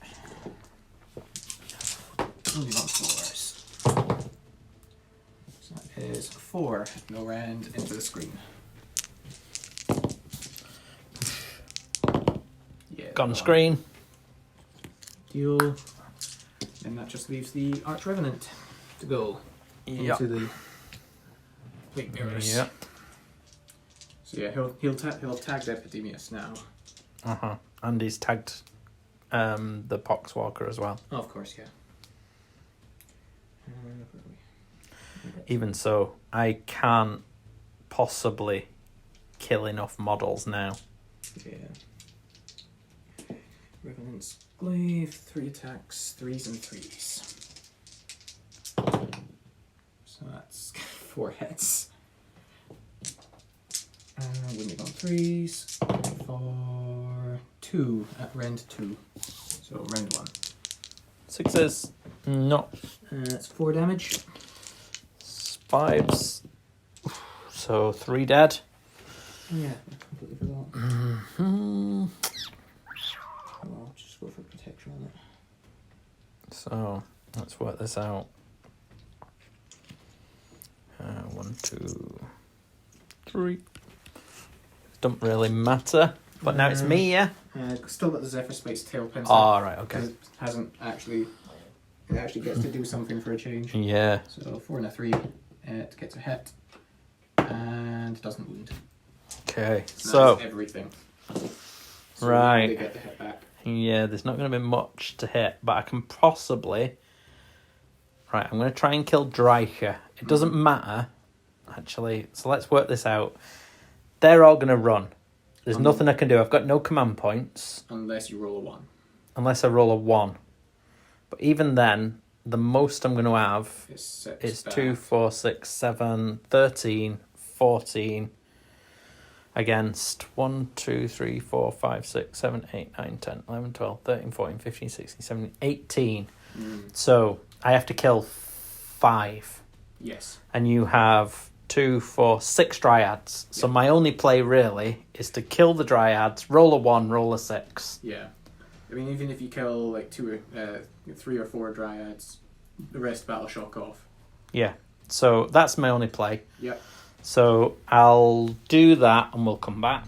Moving on 4s. So that is 4. No round into the screen. Yeah. Gone screen. Deal. And that just leaves the Arch Revenant to go into the Plague Bearers. Yeah. So yeah, he'll have tagged Epidemius now. And he's tagged the Poxwalker as well. Oh, of course, yeah. Even so, I can't possibly kill enough models now. Yeah. Revenant's Glaive, 3 attacks, 3s and 3s. So that's 4 hits. Wounding on 3s for 2 at rend 2. So rend 1. 6s. No. That's 4 damage. 5s. So 3 dead. Oh, yeah, I completely forgot. Mm-hmm. I'll just go for protection on it. So let's work this out. 1, 2, 3. Don't really matter. But now it's me, yeah? Still got the Zephyr Space tail pencil. Oh, right, okay. Because it hasn't actually... It actually gets to do something for a change. Yeah. So 4 and a 3. It gets a hit. And doesn't wound. Okay, So that's everything. So right. They get the hit back. Yeah, there's not going to be much to hit, but I can possibly... Right, I'm going to try and kill Dreicher. It doesn't matter, actually. So let's work this out. They're all going to run. There's nothing I can do. I've got no command points. Unless you roll a 1. Unless I roll a 1. But even then, the most I'm going to have is 2, 4, 6, 7, 13, 14... against 1, 2, 3, 4, 5, 6, 7, 8, 9, 10, 11, 12, 13, 14, 15, 16, 17, 18. So I have to kill 5. Yes. And you have 2, 4, 6 Dryads. So Yeah. my only play really is to kill the Dryads, roll a 1, roll a 6. Yeah. I mean, even if you kill like 3 or 4 Dryads, the rest battle shock off. Yeah. So that's my only play. Yep. So I'll do that and we'll come back.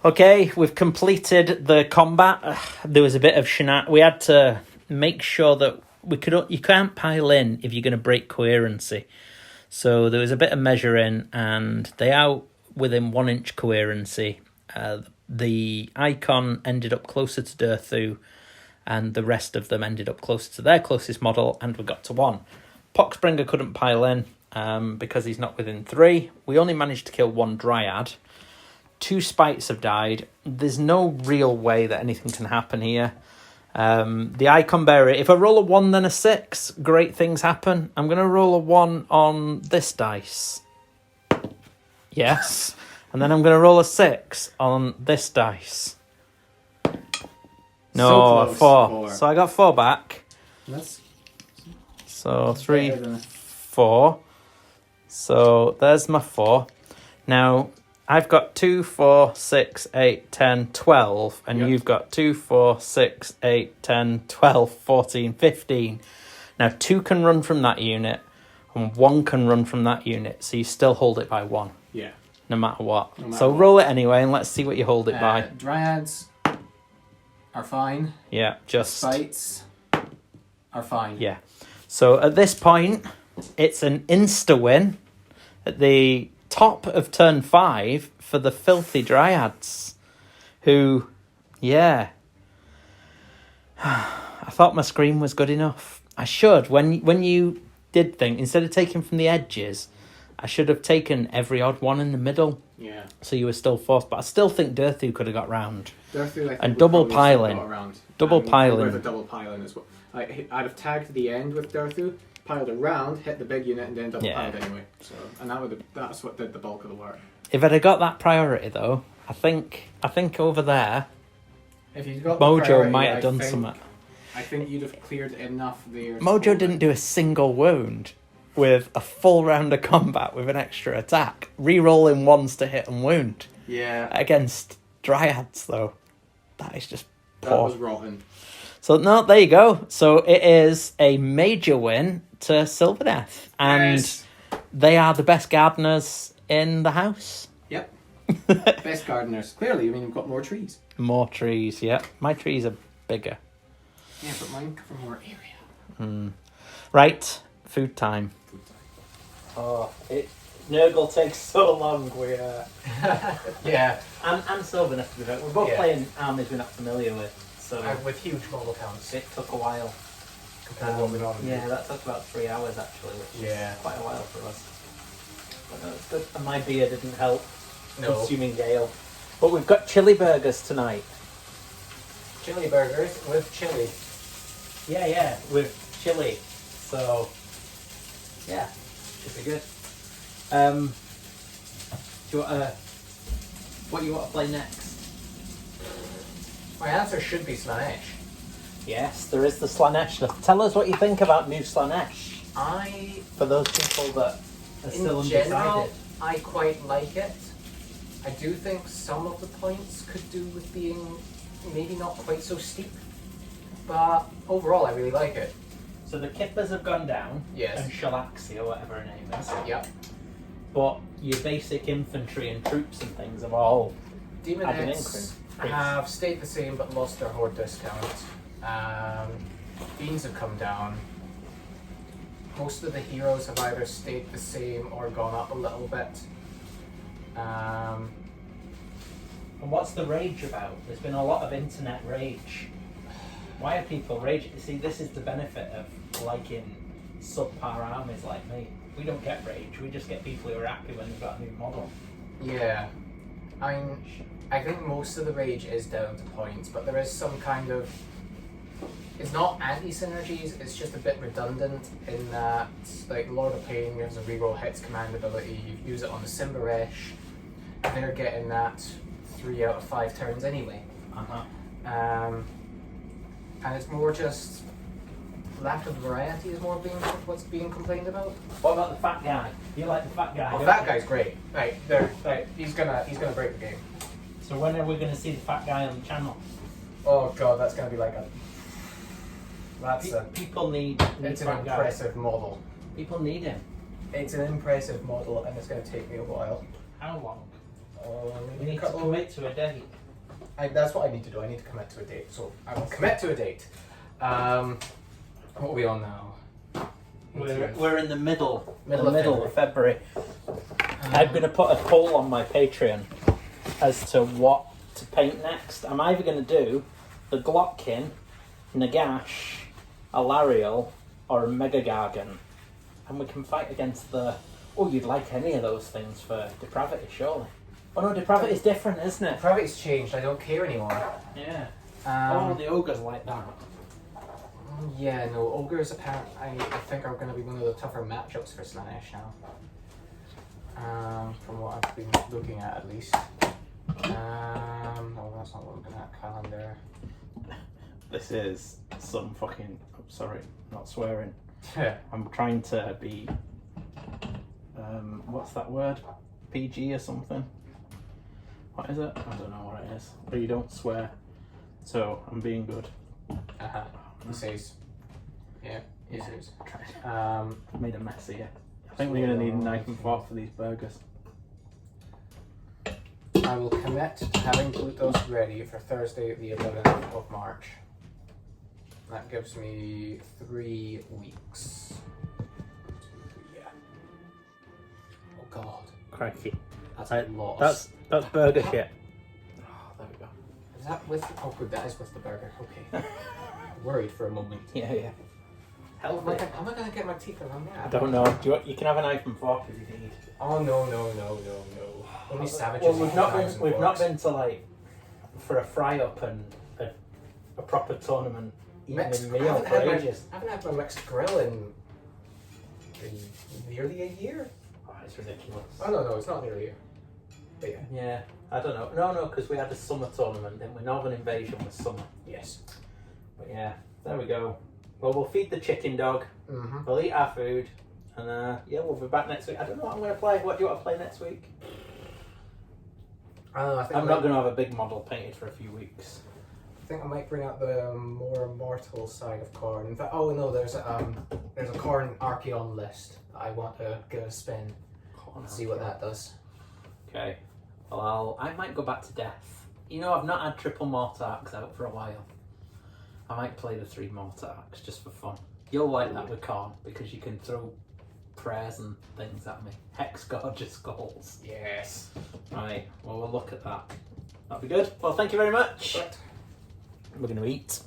Okay, we've completed the combat. There was a bit of we had to make sure that you can't pile in if you're going to break coherency. So there was a bit of measuring, and they are within 1 inch coherency. The icon ended up closer to Durthu, and the rest of them ended up closer to their closest model, and we got to 1. Poxbringer couldn't pile in because he's not within 3. We only managed to kill 1 Dryad. 2 Spites have died. There's no real way that anything can happen here. The icon bearer, if I roll a 1 then a 6, great things happen. I'm going to roll a 1 on this dice. Yes. And then I'm going to roll a 6 on this dice. No, So close. 4. So I got 4 back. So 3, 4. So there's my 4. Now, I've got 2, 4, 6, 8, 10, 12, and you've got 2, 4, 6, 8, 10, 12, 14, 15. Now, 2 can run from that unit, and 1 can run from that unit, so you still hold it by 1. Yeah. No matter what. Roll it anyway, and let's see what you hold it by. Dryads are fine. Yeah, just... Spites are fine. Yeah. So, at this point, it's an insta-win at the top of turn 5 for the filthy Dryads, who, yeah, I thought my screen was good enough. I should, when you did think, instead of taking from the edges, I should have taken every odd one in the middle. Yeah. So you were still forced, but I still think Durthu could have got round. Durthu, I think, and double piling. Double piling. With a double piling as well. I'd have tagged the end with Durthu, piled around, hit the big unit, and then double piled anyway. So, and that's what did the bulk of the work. If I'd have got that priority though, I think over there, if you got Mojo priority, might have done something. I think you'd have cleared enough there. Mojo didn't do a single wound with a full round of combat with an extra attack, re-rolling 1s to hit and wound. Yeah. Against Dryads though, that is just poor. That was rotten. So no, there you go. So it is a major win to Sylvaneth, and they are the best gardeners in the house. Yep. Best gardeners. Clearly, I mean, you've got more trees. More trees, yeah. My trees are bigger. Yeah, but mine cover more area. Right, food time. Oh, Nurgle takes so long. Yeah. And Sylvaneth, we're both playing armies we're not familiar with. So with huge model counts. It took a while. Compared to what we normally do. Yeah, that took about 3 hours actually, which is quite a while for us. But no, it's good. And my beer didn't help consuming Gale. But we've got chili burgers tonight. Chili burgers with chili. Yeah, with chili. So, yeah, should be good. Do you want what you want to play next? My answer should be Slaanesh. Yes, there is the Slaanesh. Tell us what you think about new Slaanesh. For those people that are still undecided. General, I quite like it. I do think some of the points could do with being maybe not quite so steep. But overall, I really like it. So the Kippers have gone down. Yes. And Shalaxi, or whatever her name is. Yep. But your basic infantry and troops and things have all Demonettes have stayed the same but lost their horde discount. Beans have come down. Most of the heroes have either stayed the same or gone up a little bit. And what's the rage about? There's been a lot of internet rage. Why are people raging? See, this is the benefit of liking subpar armies like me. We don't get rage, we just get people who are happy when they've got a new model. Yeah. I mean, I think most of the rage is down to points, but there is some kind of... It's not anti-synergies, it's just a bit redundant in that, like, Lord of Pain gives a reroll hits command ability, you use it on the Simbaresh, they're getting that 3 out of 5 turns anyway. And it's more just lack of variety is more what's being complained about. What about the fat guy? You like the fat guy? The fat guy's great. He's gonna break the game. So when are we going to see the fat guy on the channel? Oh god, that's gonna be like a. People need it's an impressive model. People need him. It's an impressive model, and it's gonna take me a while. How long? We need to commit to a date. That's what I need to do. I need to commit to a date. So I will commit to a date. What are we on now? We're in the middle Middle of February. I'm going to put a poll on my Patreon as to what to paint next. I'm either going to do the Glotkin, Nagash, Alariel, or a Megagargan. And we can fight against the... Oh, you'd like any of those things for Depravity, surely. Oh no, Depravity's different, isn't it? Depravity's changed. I don't care anymore. Yeah. Oh, the Ogres like that. Yeah, no, Ogres apparently I think are going to be one of the tougher matchups for Slaanesh now. From what I've been looking at least. No, that's not what I'm looking at. Calendar. This is some fucking... I'm sorry, not swearing. Yeah. I'm trying to be... what's that word? PG or something? What is it? I don't know what it is. But you don't swear. So, I'm being good. He says. Yeah, he says. I've made a mess here. I think we're going to need a knife and fork for these burgers. I will commit to having Blutos ready for Thursday the 11th of March. That gives me 3 weeks. Yeah. Oh god. Crikey. That's a lot. That's burger shit. Oh, there we go. Is that with... Oh good, that is with the burger. Okay. Worried for a moment. Yeah. How am I going to get my teeth around that? I don't know. You can have a knife and fork if you need. Oh no. Only savages. Well, we've not been to like for a fry up and a proper tournament evening meal for ages. I haven't had my mixed grill in nearly a year. Oh, it's ridiculous. Oh no, it's not nearly a year. But yeah. Yeah, I don't know. No, because we had a summer tournament, didn't we? Northern Invasion was summer. Yes. But yeah, there we go. Well, we'll feed the chicken dog. Mm-hmm. We'll eat our food, and yeah, we'll be back next week. I don't know what I'm going to play. What do you want to play next week? I'm not going to have a big model painted for a few weeks. I think I might bring out the more mortal side of Khorne. In fact, oh no, there's a Khorne Archeon list that I want to give a spin and see what that does. Okay. Well, I might go back to Death. You know, I've not had triple Mortarks out for a while. I might play the 3 Mortarks just for fun. You'll like that with Khorne because you can throw prayers and things at me. Hex Gorgeous Skulls. Yes. Right, well, we'll look at that. That'll be good. Well, thank you very much. Right. We're going to eat.